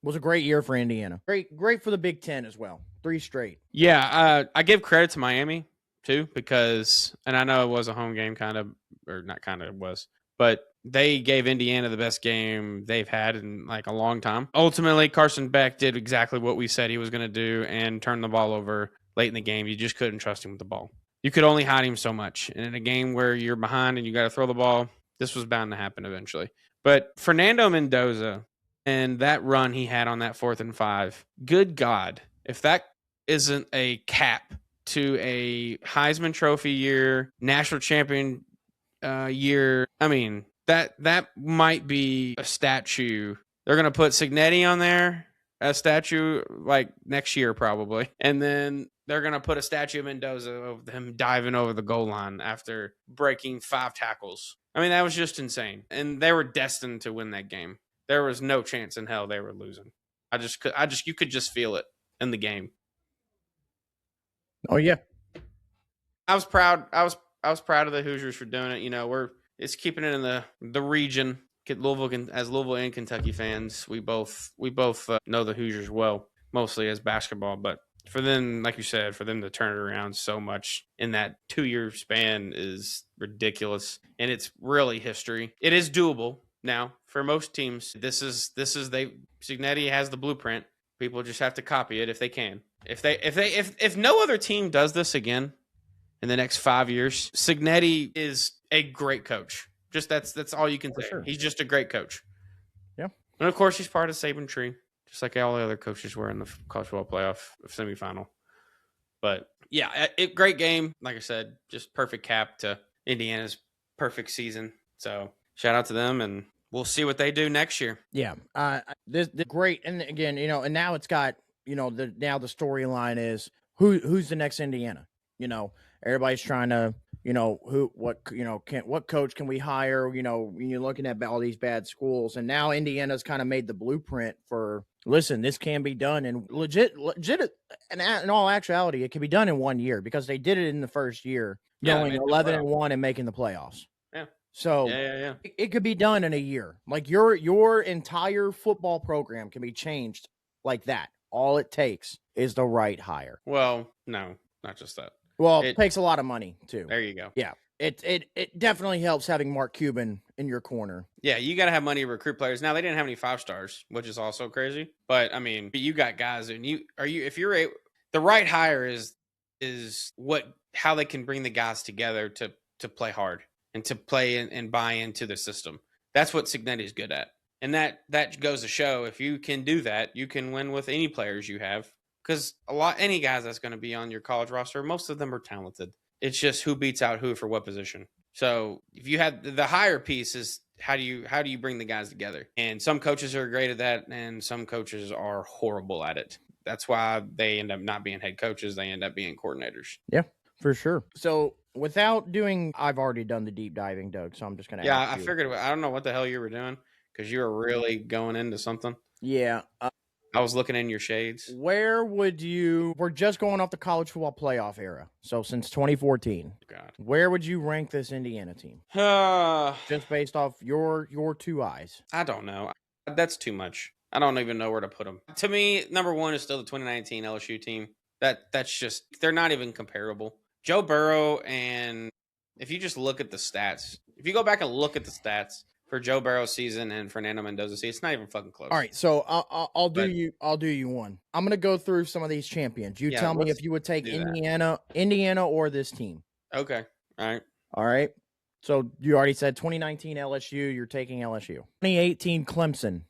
was a great year for Indiana. Great for the Big Ten as well. 3 straight. Yeah, I give credit to Miami too because, and I know it was a home game it was, but they gave Indiana the best game they've had in a long time. Ultimately, Carson Beck did exactly what we said he was going to do and turn the ball over late in the game. You just couldn't trust him with the ball. You could only hide him so much. And in a game where you're behind and you got to throw the ball, this was bound to happen eventually. But Fernando Mendoza and that run he had on that 4th and 5, good God, if that isn't a cap to a Heisman Trophy year, national champion year, I mean, that might be a statue. They're going to put Signetti on there, a statue next year probably. And then they're going to put a statue of Mendoza of him diving over the goal line after breaking 5 tackles. I mean, that was just insane. And they were destined to win that game. There was no chance in hell they were losing. You could just feel it in the game. Oh yeah. I was proud. I was proud of the Hoosiers for doing it. It's keeping it in the region. Louisville and Kentucky fans, we both know the Hoosiers well, mostly as basketball. But for them, like you said, for them to turn it around so much in that 2-year span is ridiculous, and it's really history. It is doable now for most teams. Signetti has the blueprint. People just have to copy it if they can. If no other team does this again in the next 5 years, Cignetti is a great coach. Just that's all you can say. Sure. He's just a great coach. Yeah. And of course, he's part of the Saban tree, just like all the other coaches were in the college football playoff semifinal. But yeah, great game. Like I said, just perfect cap to Indiana's perfect season. So shout out to them, and we'll see what they do next year. Yeah. This great, and again, and now it's got, the storyline is who's the next Indiana. Everybody's trying to, what coach can we hire? When you're looking at all these bad schools, and now Indiana's kind of made the blueprint for. Listen, this can be done in legit, and in all actuality, it can be done in 1 year because they did it in the first year, going 11-1 and making the playoffs. Yeah. So yeah. It could be done in a year. Like your entire football program can be changed like that. All it takes is the right hire. Well, no, not just that. Well, it takes a lot of money too. There you go. Yeah. It definitely helps having Mark Cuban in your corner. Yeah, you got to have money to recruit players. Now they didn't have any 5-stars, which is also crazy. But I mean, you got guys, and the right hire is how they can bring the guys together to play hard and to play and buy into the system. That's what Cignetti is good at, and that goes to show if you can do that, you can win with any players you have. Because any guys that's going to be on your college roster, most of them are talented. It's just who beats out who for what position. So if you have the higher piece is how do you bring the guys together? And some coaches are great at that, and some coaches are horrible at it. That's why they end up not being head coaches. They end up being coordinators. Yeah, for sure. So without doing, I've already done the deep diving, Doug. So I'm just gonna. Yeah, I figured. I don't know what the hell you were doing because you were really going into something. Yeah. I was looking in your shades. Where would you? We're just going off the college football playoff era. So since 2014, God, where would you rank this Indiana team? Just based off your two eyes. I don't know. That's too much. I don't even know where to put them. To me, number one is still the 2019 LSU team. That's just they're not even comparable. Joe Burrow, and if you just look at the stats, if you go back and look at the stats for Joe Burrow's season and Fernando Mendoza's season, it's not even fucking close. All right, so I'll do you one. I'm gonna go through some of these champions. You tell me if you would take Indiana or this team. Okay. All right. So you already said 2019 LSU. You're taking LSU. 2018 Clemson.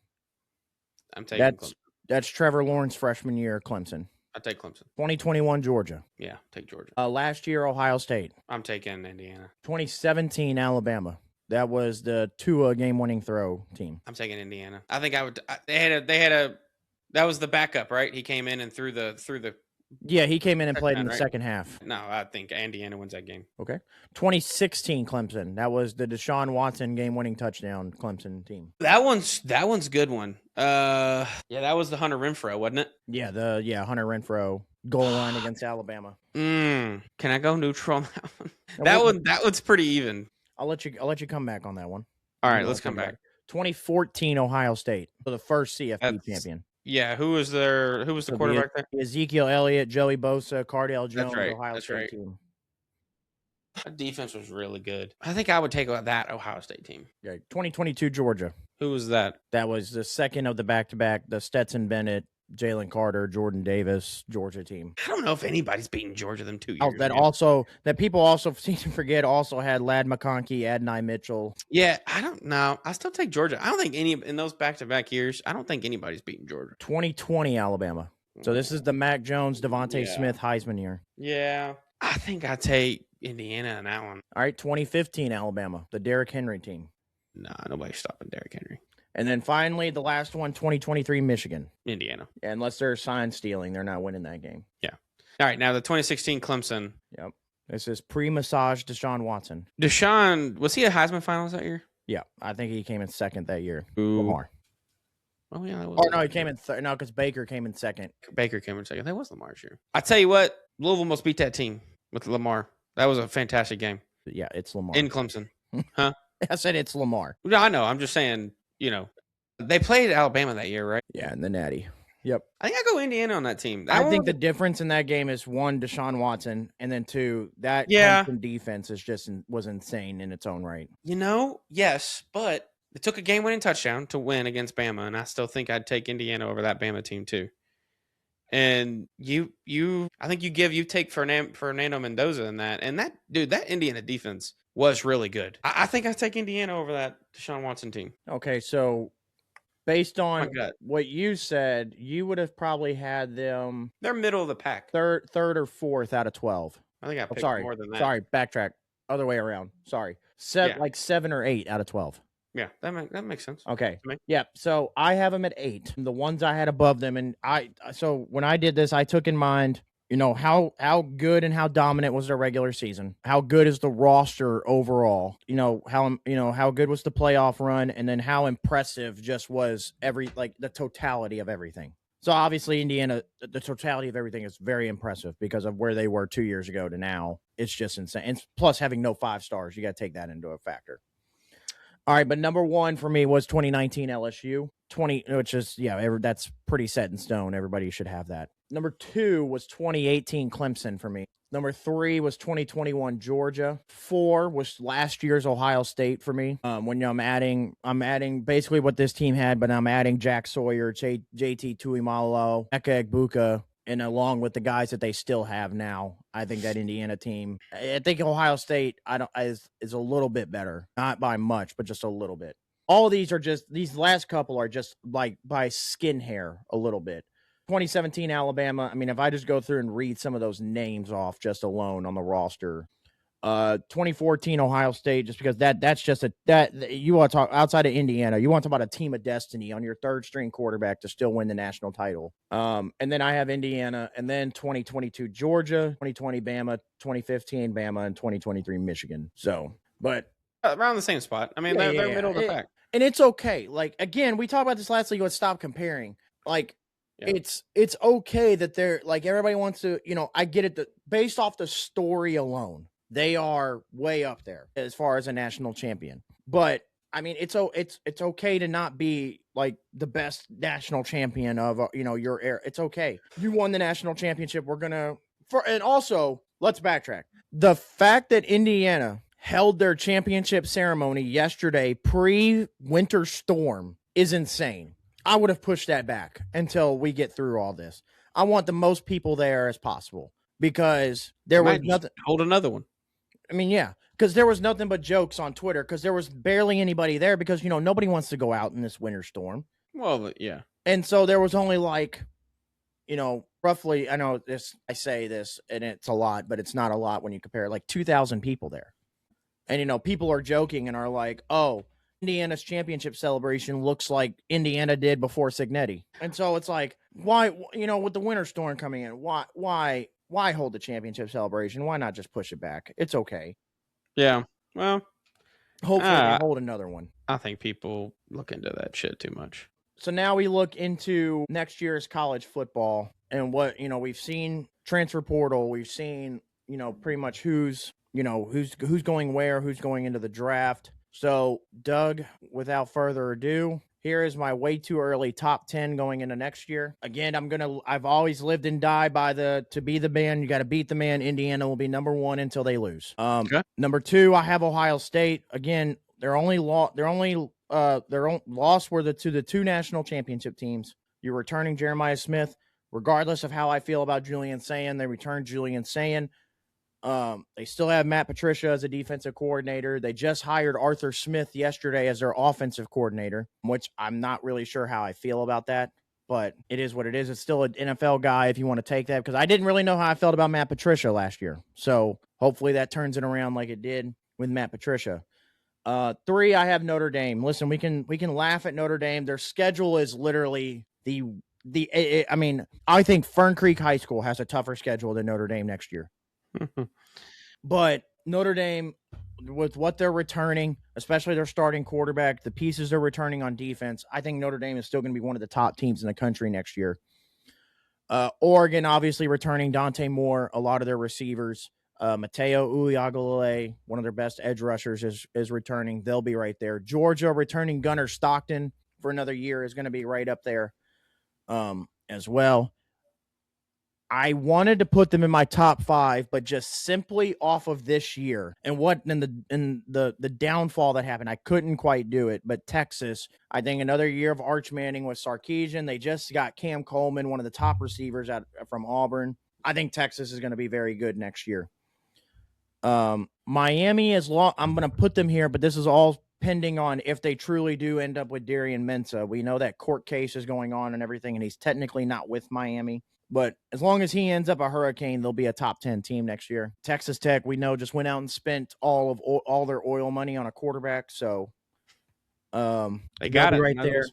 I'm taking Clemson. That's Trevor Lawrence freshman year. Clemson. I take Clemson. 2021 Georgia. Yeah, take Georgia. Last year Ohio State. I'm taking Indiana. 2017 Alabama. That was the Tua game-winning throw team. I'm taking Indiana. I think I would. They had a. That was the backup, right? He came in and threw the. Yeah, he came in and played in the second half. No, I think Indiana wins that game. Okay. 2016 Clemson. That was the Deshaun Watson game-winning touchdown Clemson team. That one's a good one. Yeah, that was the Hunter Renfrow, wasn't it? Yeah, Hunter Renfrow goal line against Alabama. Can I go neutral on that one? That one's pretty even. I'll let you come back on that one. All right, let's come back. 2014 Ohio State for the first CFP champion. Yeah, who was the quarterback there? Ezekiel Elliott, Joey Bosa, Cardale Jones, right. Ohio State team. That defense was really good. I think I would take that Ohio State team. Yeah, 2022 Georgia. Who was that? That was the second of the back-to-back, the Stetson Bennett, Jalen Carter, Jordan Davis, Georgia team. I don't know if anybody's beaten Georgia them 2 years. That people also seem to forget also had Ladd McConkey, Adonai Mitchell. Yeah, I don't know. I still take Georgia. I don't think in those back-to-back years, I don't think anybody's beaten Georgia. 2020 Alabama. So this is the Mac Jones, Devontae Smith Heisman year. Yeah. I think I take Indiana in that one. All right, 2015 Alabama, the Derrick Henry team. Nah, nobody's stopping Derrick Henry. And then finally, the last one, 2023 Michigan. Indiana. Yeah, unless they're sign stealing, they're not winning that game. Yeah. All right, now the 2016 Clemson. Yep. This is pre-massage Deshaun Watson. Deshaun, was he a Heisman finalist that year? Yeah, I think he came in second that year. Ooh. Lamar. Oh, yeah. No, he came in third. No, because Baker came in second. Baker came in second. That was Lamar's year. I tell you what, Louisville must beat that team with Lamar. That was a fantastic game. Yeah, it's Lamar. In Clemson. Huh? I said it's Lamar. No, I know. I'm just saying, they played Alabama that year, right? Yeah, in the Natty. Yep. I think I go Indiana on that team. I think the difference in that game is one, Deshaun Watson, and then two, that Clemson defense was insane in its own right. Yes, but it took a game-winning touchdown to win against Bama, and I still think I'd take Indiana over that Bama team too. And I think you take Fernando Mendoza in that, and that Indiana defense was really good. I think I take Indiana over that Deshaun Watson team. Okay, so based on My gut. what you said, you would have probably had them They're middle of the pack. third or fourth out of 12. I think I picked more than that. Sorry, backtrack. Other way around. Sorry. Like 7 or 8 out of 12. Yeah, that makes sense. Okay. Yeah. So I have them at 8. The ones I had above them, and so when I did this, I took in mind, how good and how dominant was their regular season? How good is the roster overall? How good was the playoff run, and then how impressive just was the totality of everything. So obviously Indiana, the totality of everything is very impressive because of where they were 2 years ago to now. It's just insane. And plus having no 5 stars, you got to take that into a factor. All right, but number 1 for me was 2019 LSU. Which is, that's pretty set in stone. Everybody should have that. Number 2 was 2018 Clemson for me. Number 3 was 2021 Georgia. 4 was last year's Ohio State for me. When I'm adding basically what this team had, but I'm adding Jack Sawyer, JT Tuimoloau, Eka Egbuka, and along with the guys that they still have now. I think that Indiana team, I think Ohio State is a little bit better. Not by much, but just a little bit. All of these last couple are just like by skin hair a little bit. 2017 Alabama. I mean, if I just go through and read some of those names off just alone on the roster. 2014 Ohio State, just because that's just you want to talk outside of Indiana, you want to talk about a team of destiny on your third string quarterback to still win the national title. And then I have Indiana, and then 2022 Georgia, 2020 Bama, 2015 Bama, and 2023 Michigan. So, but around the same spot. I mean, they're middle of the pack. And it's okay. Like, again, we talked about this last week. Let's stop comparing. Like, it's okay that they're like, everybody wants to, I get it, that based off the story alone, they are way up there as far as a national champion. But I mean, it's okay to not be like the best national champion of your era. It's okay. You won the national championship. And also, let's backtrack. The fact that Indiana held their championship ceremony yesterday pre-winter storm is insane. I would have pushed that back until we get through all this. I want the most people there as possible because there was nothing. Hold another one. I mean, yeah, because there was nothing but jokes on Twitter because there was barely anybody there because, nobody wants to go out in this winter storm. Well, yeah. And so there was only roughly, I know this, I say this and it's a lot, but it's not a lot when you compare like 2,000 people there. And, people are joking and are like, oh, Indiana's championship celebration looks like Indiana did before Signetti. And so it's like, why, with the winter storm coming in, why hold the championship celebration? Why not just push it back? It's okay. Yeah. Well, hopefully they hold another one. I think people look into that shit too much. So now we look into next year's college football and what, we've seen transfer portal. We've seen, pretty much who's going where, who's going into the draft. So, Doug, without further ado, here is my way too early top 10 going into next year. Again, I've always lived and died by to be the man. You got to beat the man. Indiana will be number 1 until they lose. Okay. Number 2, I have Ohio State. Again, their only loss were to the 2 national championship teams. You're returning Jeremiah Smith, regardless of how I feel about Julian Sayin. They returned Julian Sayin. They still have Matt Patricia as a defensive coordinator. They just hired Arthur Smith yesterday as their offensive coordinator, which I'm not really sure how I feel about that, but it is what it is. It's still an NFL guy if you want to take that, because I didn't really know how I felt about Matt Patricia last year. So hopefully that turns it around like it did with Matt Patricia. 3, I have Notre Dame. Listen, we can laugh at Notre Dame. Their schedule is literally I think Fern Creek High School has a tougher schedule than Notre Dame next year. But Notre Dame, with what they're returning, especially their starting quarterback, the pieces they're returning on defense, I think Notre Dame is still going to be one of the top teams in the country next year. Oregon, obviously returning Dante Moore, a lot of their receivers. Mateo Uiagalelei, one of their best edge rushers, is returning. They'll be right there. Georgia, returning Gunnar Stockton for another year, is going to be right up there as well. I wanted to put them in my top 5, but just simply off of this year and the downfall that happened, I couldn't quite do it. But Texas, I think another year of Arch Manning with Sarkisian. They just got Cam Coleman, one of the top receivers from Auburn. I think Texas is going to be very good next year. Miami I'm going to put them here, but this is all pending on if they truly do end up with Darian Mensah. We know that court case is going on and everything, and he's technically not with Miami. But as long as he ends up a Hurricane, they'll be a top 10 team next year. Texas Tech, we know, just went out and spent all their oil money on a quarterback. So they got it right there.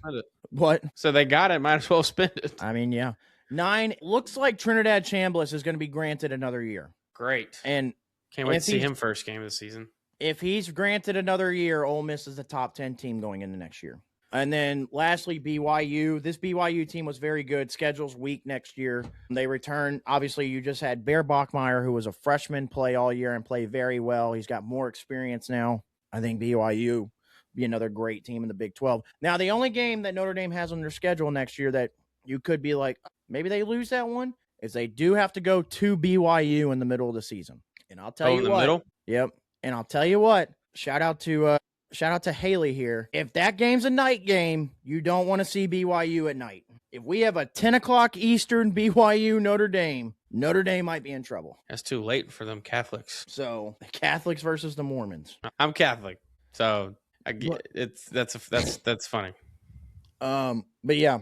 What? So they got it. Might as well spend it. I mean, yeah. 9, looks like Trinidad Chambliss is going to be granted another year. Great. And can't wait to see him first game of the season. If he's granted another year, Ole Miss is the top 10 team going into next year. And then lastly, BYU. This BYU team was very good. Schedule's weak next year. They return. Obviously, you just had Bear Bachmeier, who was a freshman, play all year and play very well. He's got more experience now. I think BYU be another great team in the Big 12. Now, the only game that Notre Dame has on their schedule next year that you could be like, maybe they lose that one, is they do have to go to BYU in the middle of the season. And I'll tell you what. Middle? Yep. And I'll tell you what. Shout out to Haley here. If that game's a night game, you don't want to see BYU at night. If we have a 10 o'clock Eastern BYU Notre Dame might be in trouble. That's too late for them Catholics. So the Catholics versus the Mormons. I'm Catholic, so I get that's funny. But yeah,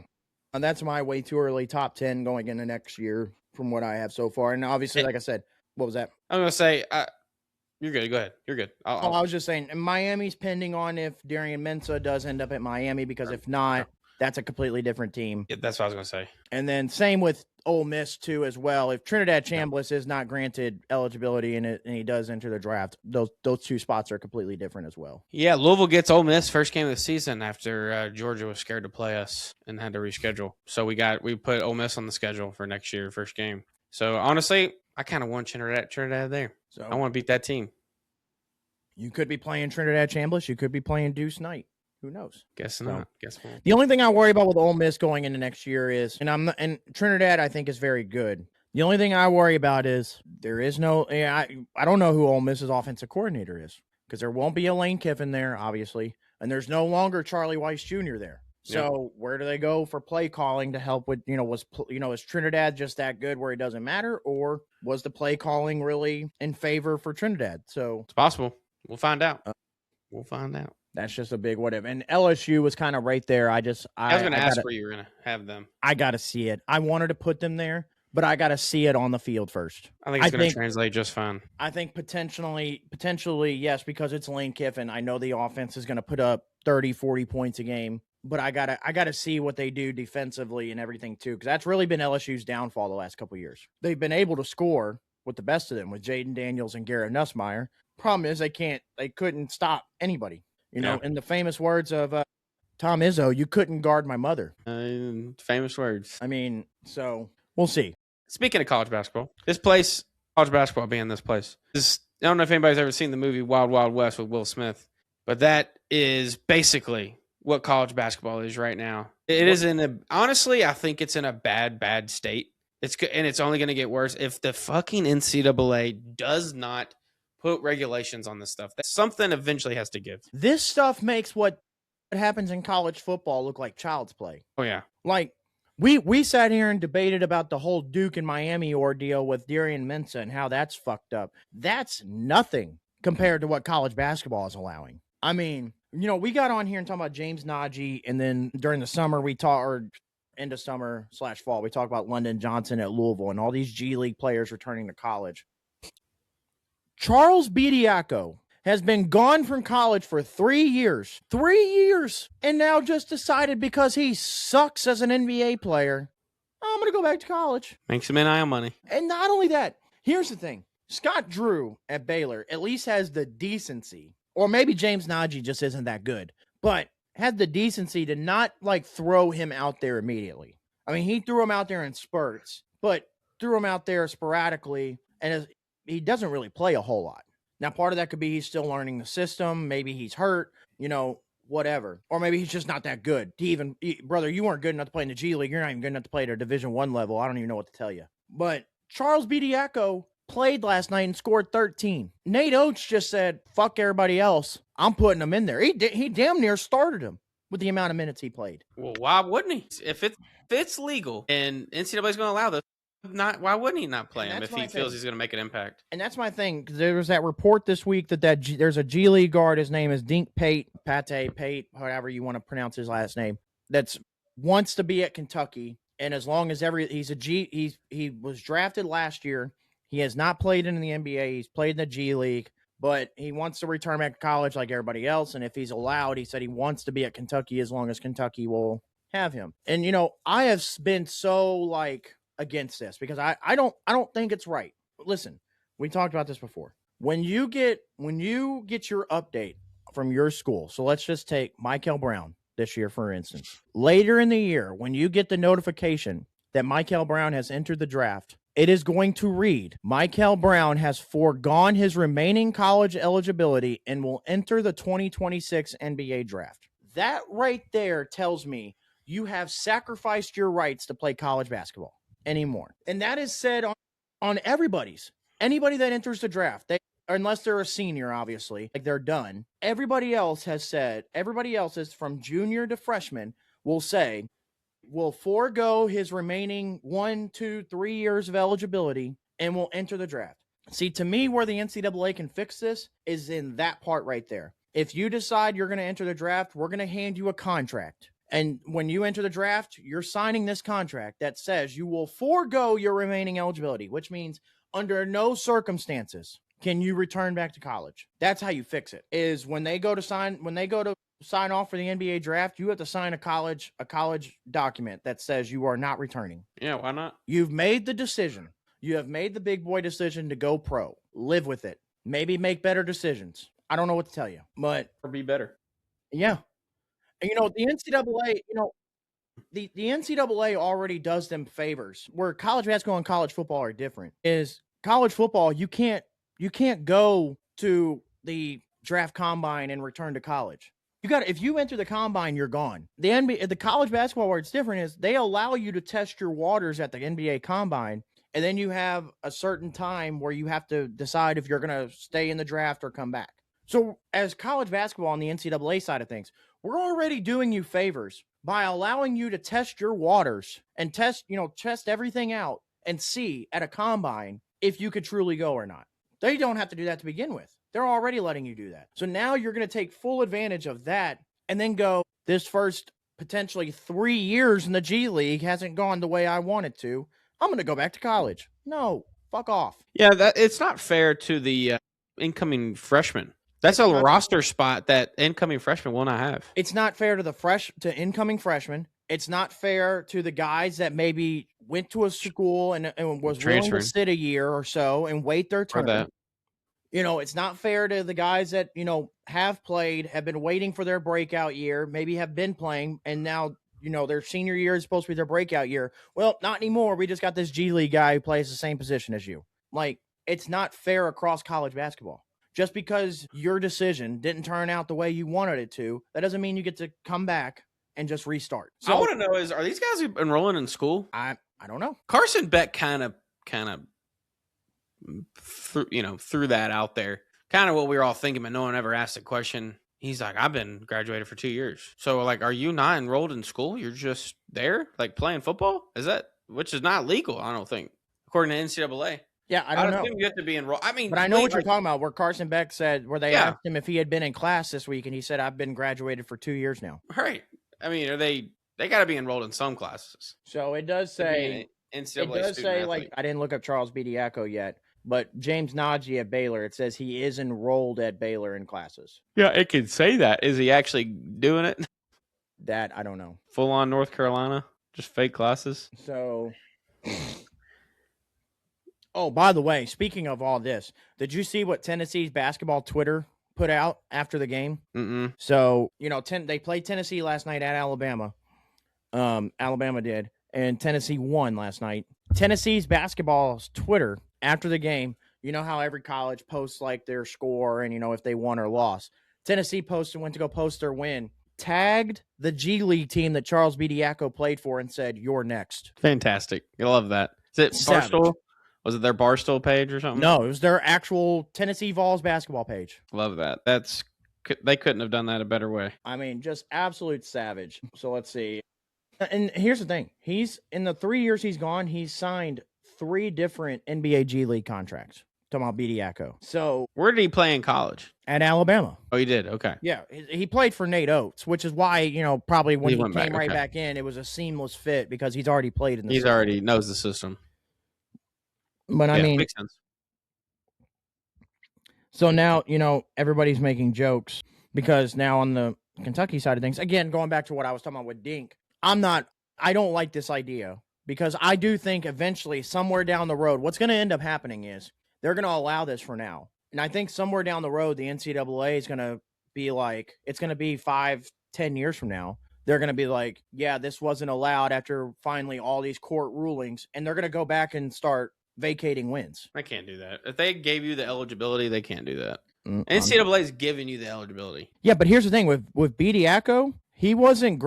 and that's my way too early top 10 going into next year from what I have so far. And obviously, like I said, what was that? I'm gonna say. You're good. Go ahead. You're good. I was just saying, Miami's pending on if Darian Mensah does end up at Miami, because if not, that's a completely different team. Yeah, that's what I was going to say. And then same with Ole Miss, too, as well. If Trinidad Chambliss is not granted eligibility and he does enter the draft, those two spots are completely different as well. Yeah, Louisville gets Ole Miss first game of the season after Georgia was scared to play us and had to reschedule. So we put Ole Miss on the schedule for next year, first game. So honestly, I kind of want Trinidad there. So I want to beat that team. You could be playing Trinidad Chambliss. You could be playing Deuce Knight. Who knows? Guess not. Guess not. The only thing I worry about with Ole Miss going into next year is, and Trinidad I think is very good. The only thing I worry about is there is no. I don't know who Ole Miss's offensive coordinator is, because there won't be a Lane Kiffin there, obviously, and there's no longer Charlie Weiss Jr. there. So where do they go for play calling to help with, is Trinidad just that good where it doesn't matter, or was the play calling really in favor for Trinidad? So it's possible. We'll find out. That's just a big what if. And LSU was kind of right there. I was going to ask where you were going to have them. I got to see it. I wanted to put them there, but I got to see it on the field first. I think it's going to translate just fine. I think potentially, yes, because it's Lane Kiffin. I know the offense is going to put up 30, 40 points a game, but I gotta see what they do defensively and everything too, because that's really been LSU's downfall the last couple of years. They've been able to score with the best of them, with Jaden Daniels and Garrett Nussmeier. Problem is they couldn't stop anybody. In the famous words of Tom Izzo, you couldn't guard my mother. Famous words. I mean, so we'll see. Speaking of college basketball, college basketball being this place. I don't know if anybody's ever seen the movie Wild Wild West with Will Smith, but that is basically what college basketball is right now. It is honestly, I think it's in a bad state. It's only going to get worse if the fucking NCAA does not put regulations on this stuff. Something eventually has to give. This stuff makes what happens in college football look like child's play. Oh, yeah. Like, we sat here and debated about the whole Duke and Miami ordeal with Darian Mensah and how that's fucked up. That's nothing compared to what college basketball is allowing. I mean, we got on here and talking about James Najee, and then during the summer end of summer / fall, we talked about London Johnson at Louisville and all these G League players returning to college. Charles Bediako has been gone from college for 3 years. 3 years. And now just decided because he sucks as an NBA player, I'm going to go back to college. Makes him NIL money. And not only that, here's the thing. Scott Drew at Baylor at least has the decency, or maybe James Najee just isn't that good, but had the decency to not throw him out there immediately. I mean, he threw him out there in spurts, but threw him out there sporadically, and he doesn't really play a whole lot. Now, part of that could be he's still learning the system. Maybe he's hurt, whatever. Or maybe he's just not that good. Brother, you weren't good enough to play in the G League. You're not even good enough to play at a Division I level. I don't even know what to tell you. But Charles Bediako played last night and scored 13. Nate Oates just said, fuck everybody else. I'm putting him in there. He damn near started him with the amount of minutes he played. Well, why wouldn't he? If it's legal and NCAA is going to allow this, why wouldn't he not play him if he feels he's going to make an impact? And that's my thing, because there was that report this week that there's a G League guard. His name is Dink Pate, however you want to pronounce his last name, that's wants to be at Kentucky. And as long as he was drafted last year. He has not played in the NBA. He's played in the G League, but he wants to return back to college like everybody else. And if he's allowed, he said he wants to be at Kentucky as long as Kentucky will have him. And, I have been so against this because I don't think it's right. Listen, we talked about this before. When you get your update from your school, so let's just take Michael Brown this year, for instance. Later in the year, when you get the notification that Michael Brown has entered the draft, it is going to read, Michael Brown has foregone his remaining college eligibility and will enter the 2026 NBA draft. That right there tells me you have sacrificed your rights to play college basketball anymore. And that is said on anybody that enters the draft, unless they're a senior, obviously, they're done. Everybody else is from junior to freshman will forego his remaining 1, 2, 3 years of eligibility and will enter the draft. See, to me, where the NCAA can fix this is in that part right there. If you decide you're going to enter the draft, we're going to hand you a contract. And when you enter the draft, you're signing this contract that says you will forego your remaining eligibility, which means under no circumstances can you return back to college. That's how you fix it, is when they go to sign off for the NBA draft, you have to sign a college document that says you are not returning. Yeah, why not? You've made the decision. You have made the big boy decision to go pro. Live with it. Maybe make better decisions. I don't know what to tell you, but or be better. Yeah. And the NCAA, the NCAA already does them favors. Where college basketball and college football are different. Is college football, you can't go to the draft combine and return to college. If you enter the combine, you're gone. The college basketball where it's different is they allow you to test your waters at the NBA combine, and then you have a certain time where you have to decide if you're going to stay in the draft or come back. So as college basketball on the NCAA side of things, we're already doing you favors by allowing you to test your waters and test everything out and see at a combine if you could truly go or not. They don't have to do that to begin with. They're already letting you do that. So now you're going to take full advantage of that and then go, this first potentially 3 years in the G League hasn't gone the way I wanted to. I'm going to go back to college. No, fuck off. Yeah, it's not fair to the incoming freshmen. That's a roster spot that incoming freshmen will not have. It's not fair to incoming freshmen. It's not fair to the guys that maybe went to a school and was willing to sit a year or so and wait their turn. It's not fair to the guys that, have played, have been waiting for their breakout year, maybe have been playing, and now, their senior year is supposed to be their breakout year. Well, not anymore. We just got this G League guy who plays the same position as you. It's not fair across college basketball. Just because your decision didn't turn out the way you wanted it to, that doesn't mean you get to come back and just restart. So I want to know are these guys enrolling in school? I don't know. Carson Beck kind of threw that out there. Kind of what we were all thinking, but no one ever asked the question. He's like, I've been graduated for 2 years. So are you not enrolled in school? You're just there playing football? Which is not legal, I don't think, according to NCAA. Yeah, I don't know. You have to be enrolled. But I know what you're talking about. Where Carson Beck said, where they asked him if he had been in class this week, and he said, "I've been graduated for 2 years now." Right. I mean, they got to be enrolled in some classes. So it does say NCAA. It does say I didn't look up Charles Bediako yet, but James Najee at Baylor. It says he is enrolled at Baylor in classes. Yeah, it could say that. Is he actually doing it? That I don't know. Full on North Carolina, just fake classes. So. Oh, by the way, speaking of all this, did you see what Tennessee's basketball Twitter put out after the game? Mm-mm. So, they played Tennessee last night at Alabama. Alabama did, and Tennessee won last night. Tennessee's basketball's Twitter after the game, how every college posts their score and, if they won or lost. Tennessee went to go post their win, tagged the G League team that Charles Bediako played for and said, "You're next." Fantastic. I love that. Is it Savage. Barstool? Was it their Barstool page or something? No, it was their actual Tennessee Vols basketball page. Love that. They couldn't have done that a better way. I mean, just absolute savage. So let's see. And here's the thing. He's in the 3 years he's gone, he's signed 3 different NBA G League contracts. Talking about Bediako. So Where did he play in college? at Alabama. Oh, he did. Okay. Yeah, he played for Nate Oates, which is why, probably when He he went came back, okay. back in, it was a seamless fit because he's already played in the He's system. already knows the system. But I Yeah, mean, makes sense. so now, everybody's making jokes because now on the Kentucky side of things, again, going back to what I was talking about with Dink, I don't like this idea because I do think eventually somewhere down the road, what's going to end up happening is they're going to allow this for now. And I think somewhere down the road, the NCAA is going to be like, it's going to be 5-10 years from now. They're going to be like, yeah, this wasn't allowed after finally all these court rulings. And they're going to go back and start vacating wins. They can't do that. If they gave you the eligibility, they can't do that. NCAA is giving you the eligibility. Yeah, but here's the thing with Bediako, he wasn't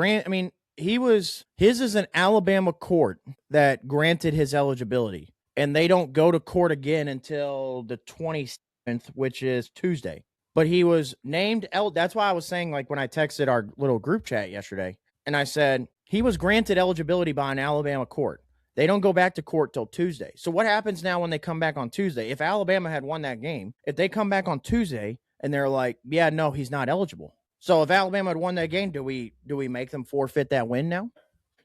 his is an Alabama court that granted his eligibility, and they don't go to court again until the 27th, which is Tuesday. But he was named that's why I was saying, like, when I texted our little group chat yesterday, and I said he was granted eligibility by an Alabama court. They don't go back to court till Tuesday. So what happens now when they come back on Tuesday? If Alabama had won that game, if they come back on Tuesday and they're like, yeah, no, he's not eligible. So if Alabama had won that game, do we make them forfeit that win now?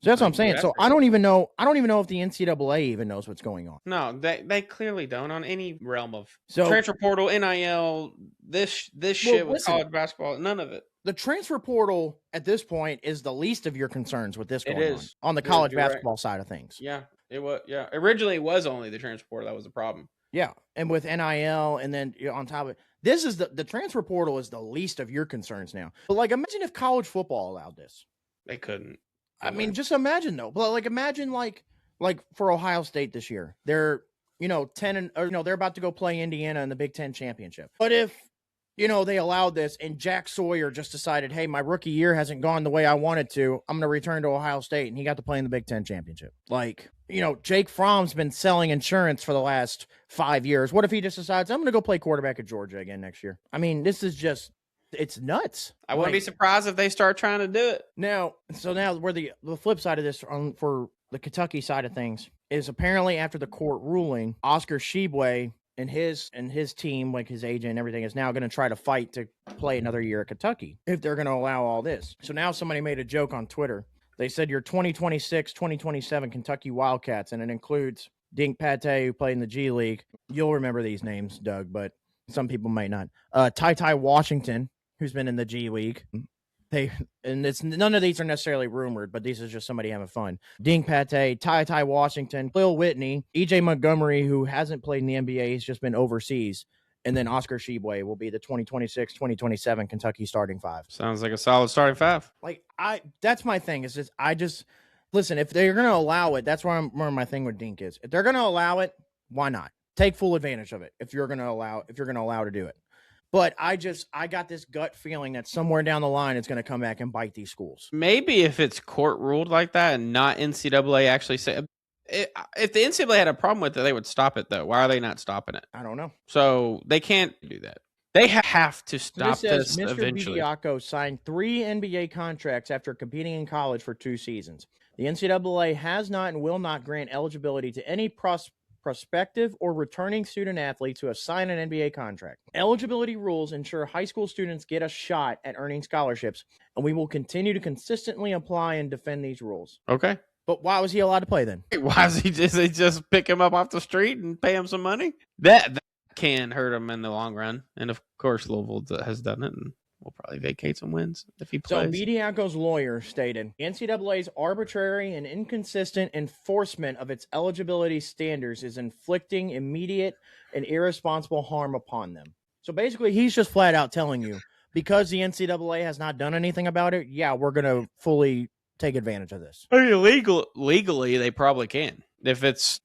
So that's what I'm saying. So I don't even know if the NCAA even knows what's going on. No, they clearly don't on any realm of So transfer portal, NIL, this shit with college basketball. None of it. The transfer portal at this point is the least of your concerns with this going on the You're college right. basketball side of things. Yeah, it was. Yeah, originally it was only the transfer portal that was the problem. Yeah, and with NIL, and then on top of it, this is the transfer portal is the least of your concerns now. But like, imagine if college football allowed this. They couldn't. I mean, just imagine though. But like, imagine like for Ohio State this year, they're 10 they're about to go play Indiana in the Big Ten championship. But if they allowed this and Jack Sawyer just decided, hey, my rookie year hasn't gone the way I wanted to, I'm going to return to Ohio State, and he got to play in the Big Ten championship. Like, Jake Fromm's been selling insurance for the last 5 years. What if he just decides, I'm going to go play quarterback at Georgia again next year? I mean, this is just, it's nuts. I wouldn't be surprised if they start trying to do it. Now where the flip side of this for the Kentucky side of things is apparently after the court ruling, Oscar Tshiebwe and his team, like his agent and everything, is now going to try to fight to play another year at Kentucky if they're going to allow all this. So now somebody made a joke on Twitter. They said your 2026, 2027 Kentucky Wildcats, and it includes Dink Pate, who played in the G League. You'll remember these names, Doug, but some people might not. Ty Washington, who's been in the G League. None of these are necessarily rumored, but these is just somebody having fun. Dink Pate, Ty Washington, Lil Whitney, EJ Montgomery, who hasn't played in the NBA, he's just been overseas, and then Oscar Tshiebwe will be the 2026-2027 Kentucky starting 5. Sounds like a solid starting 5. Like, that's my thing. Is just listen, if they're gonna allow it, that's where my thing with Dink is. If they're gonna allow it, why not take full advantage of it? If you're gonna allow to do it. But I got this gut feeling that somewhere down the line, it's going to come back and bite these schools. Maybe if it's court ruled like that and not NCAA actually say, if the NCAA had a problem with it, they would stop it though. Why are they not stopping it? I don't know. So they can't do that. They have to stop this Mr. eventually. Bediako signed 3 NBA contracts after competing in college for 2 seasons. The NCAA has not and will not grant eligibility to any prospective or returning student athletes who have signed an NBA contract. Eligibility rules ensure high school students get a shot at earning scholarships, and we will continue to consistently apply and defend these rules. Okay. But why was he allowed to play then? Why is they just pick him up off the street and pay him some money? That can hurt him in the long run. And of course, Louisville has done it, and we'll probably vacate some wins if he plays. So Bediako's lawyer stated, NCAA's arbitrary and inconsistent enforcement of its eligibility standards is inflicting immediate and irresponsible harm upon them. So basically, he's just flat out telling you, because the NCAA has not done anything about it, yeah, we're going to fully take advantage of this. I mean, legally, they probably can. If it's,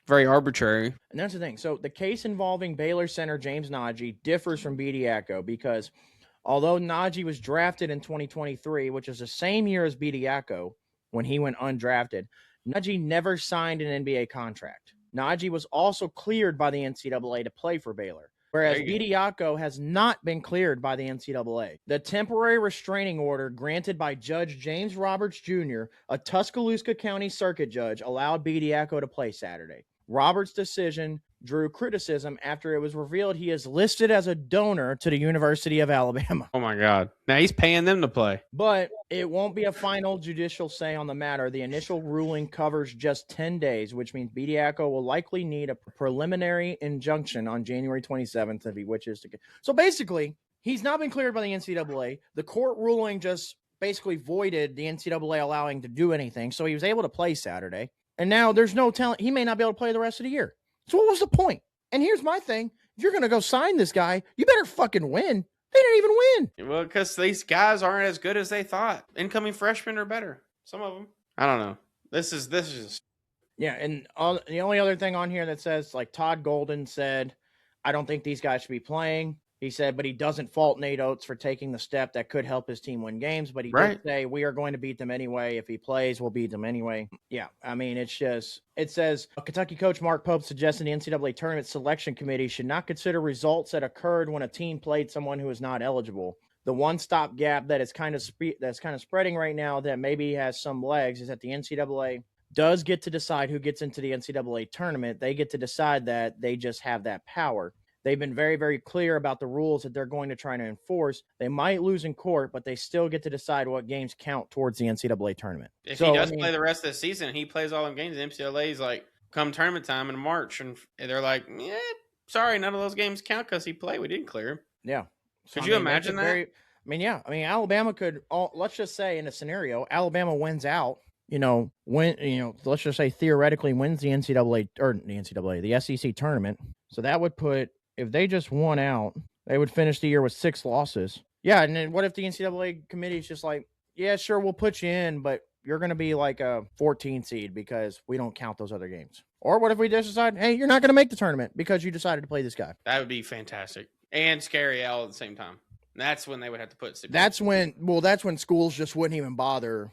very arbitrary. And that's the thing. So the case involving Baylor center James Najee differs from Bediako because although Najee was drafted in 2023, which is the same year as Bediako when he went undrafted, Najee never signed an NBA contract. Najee was also cleared by the NCAA to play for Baylor, whereas Bediako has not been cleared by the NCAA. The temporary restraining order granted by Judge James Roberts Jr., a Tuscaloosa County Circuit judge, allowed Bediako to play Saturday. Roberts' decision drew criticism after it was revealed he is listed as a donor to the University of Alabama. Oh my God. Now he's paying them to play. But it won't be a final judicial say on the matter. The initial ruling covers just 10 days, which means Bediako will likely need a preliminary injunction on January 27th if he wishes to get. So basically, he's not been cleared by the NCAA. The court ruling just basically voided the NCAA allowing to do anything. So he was able to play Saturday. And now there's no talent. He may not be able to play the rest of the year. So what was the point? And here's my thing. If you're going to go sign this guy, you better fucking win. They didn't even win. Well, because these guys aren't as good as they thought. Incoming freshmen are better. Some of them. I don't know. This is. Yeah, and the only other thing on here that says, like, Todd Golden said, I don't think these guys should be playing. He said, but he doesn't fault Nate Oates for taking the step that could help his team win games. But he did say, we are going to beat them anyway. If he plays, we'll beat them anyway. Yeah, I mean, it's just, it says, Kentucky coach Mark Pope suggested the NCAA tournament selection committee should not consider results that occurred when a team played someone who is not eligible. The one stop gap that is kind of spreading right now that maybe has some legs is that the NCAA does get to decide who gets into the NCAA tournament. They get to decide that. They just have that power. They've been very, very clear about the rules that they're going to try to enforce. They might lose in court, but they still get to decide what games count towards the NCAA tournament. If he does play the rest of the season, he plays all them games. The NCAA's like, come tournament time in March, and they're like, yeah, sorry, none of those games count because he played. We didn't clear him. Yeah. Could you imagine that? Alabama could, let's just say in a scenario, Alabama wins out. Let's just say theoretically wins the the SEC tournament. So that would put, if they just won out, they would finish the year with 6 losses. Yeah, and then what if the NCAA committee is just like, yeah, sure, we'll put you in, but you're going to be like a 14 seed because we don't count those other games. Or what if we just decide, hey, you're not going to make the tournament because you decided to play this guy? That would be fantastic. And scary all at the same time. That's when they would have to put That's when schools just wouldn't even bother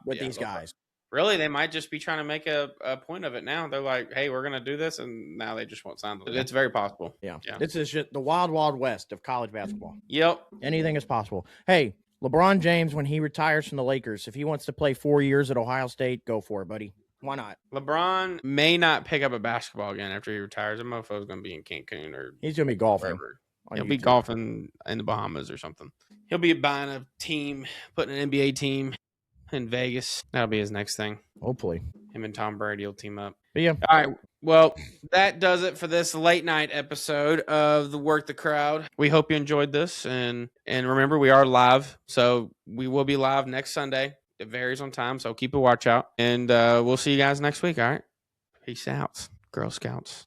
with these guys. Really, they might just be trying to make a point of it now. They're like, hey, we're going to do this, and now they just won't sign them. It's very possible. Yeah. This is just the wild, wild west of college basketball. Yep. Anything is possible. Hey, LeBron James, when he retires from the Lakers, if he wants to play 4 years at Ohio State, go for it, buddy. Why not? LeBron may not pick up a basketball again after he retires. The motherfucker's going to be in Cancun or he's going to be golfing. He'll be golfing in the Bahamas or something. He'll be buying a team, putting an NBA team in Vegas. That'll be his next thing. Hopefully. Him and Tom Brady will team up. But yeah. All right. Well, that does it for this late night episode of the Work the Crowd. We hope you enjoyed this. And remember, we are live. So we will be live next Sunday. It varies on time, so keep a watch out. And we'll see you guys next week, all right? Peace out, Girl Scouts.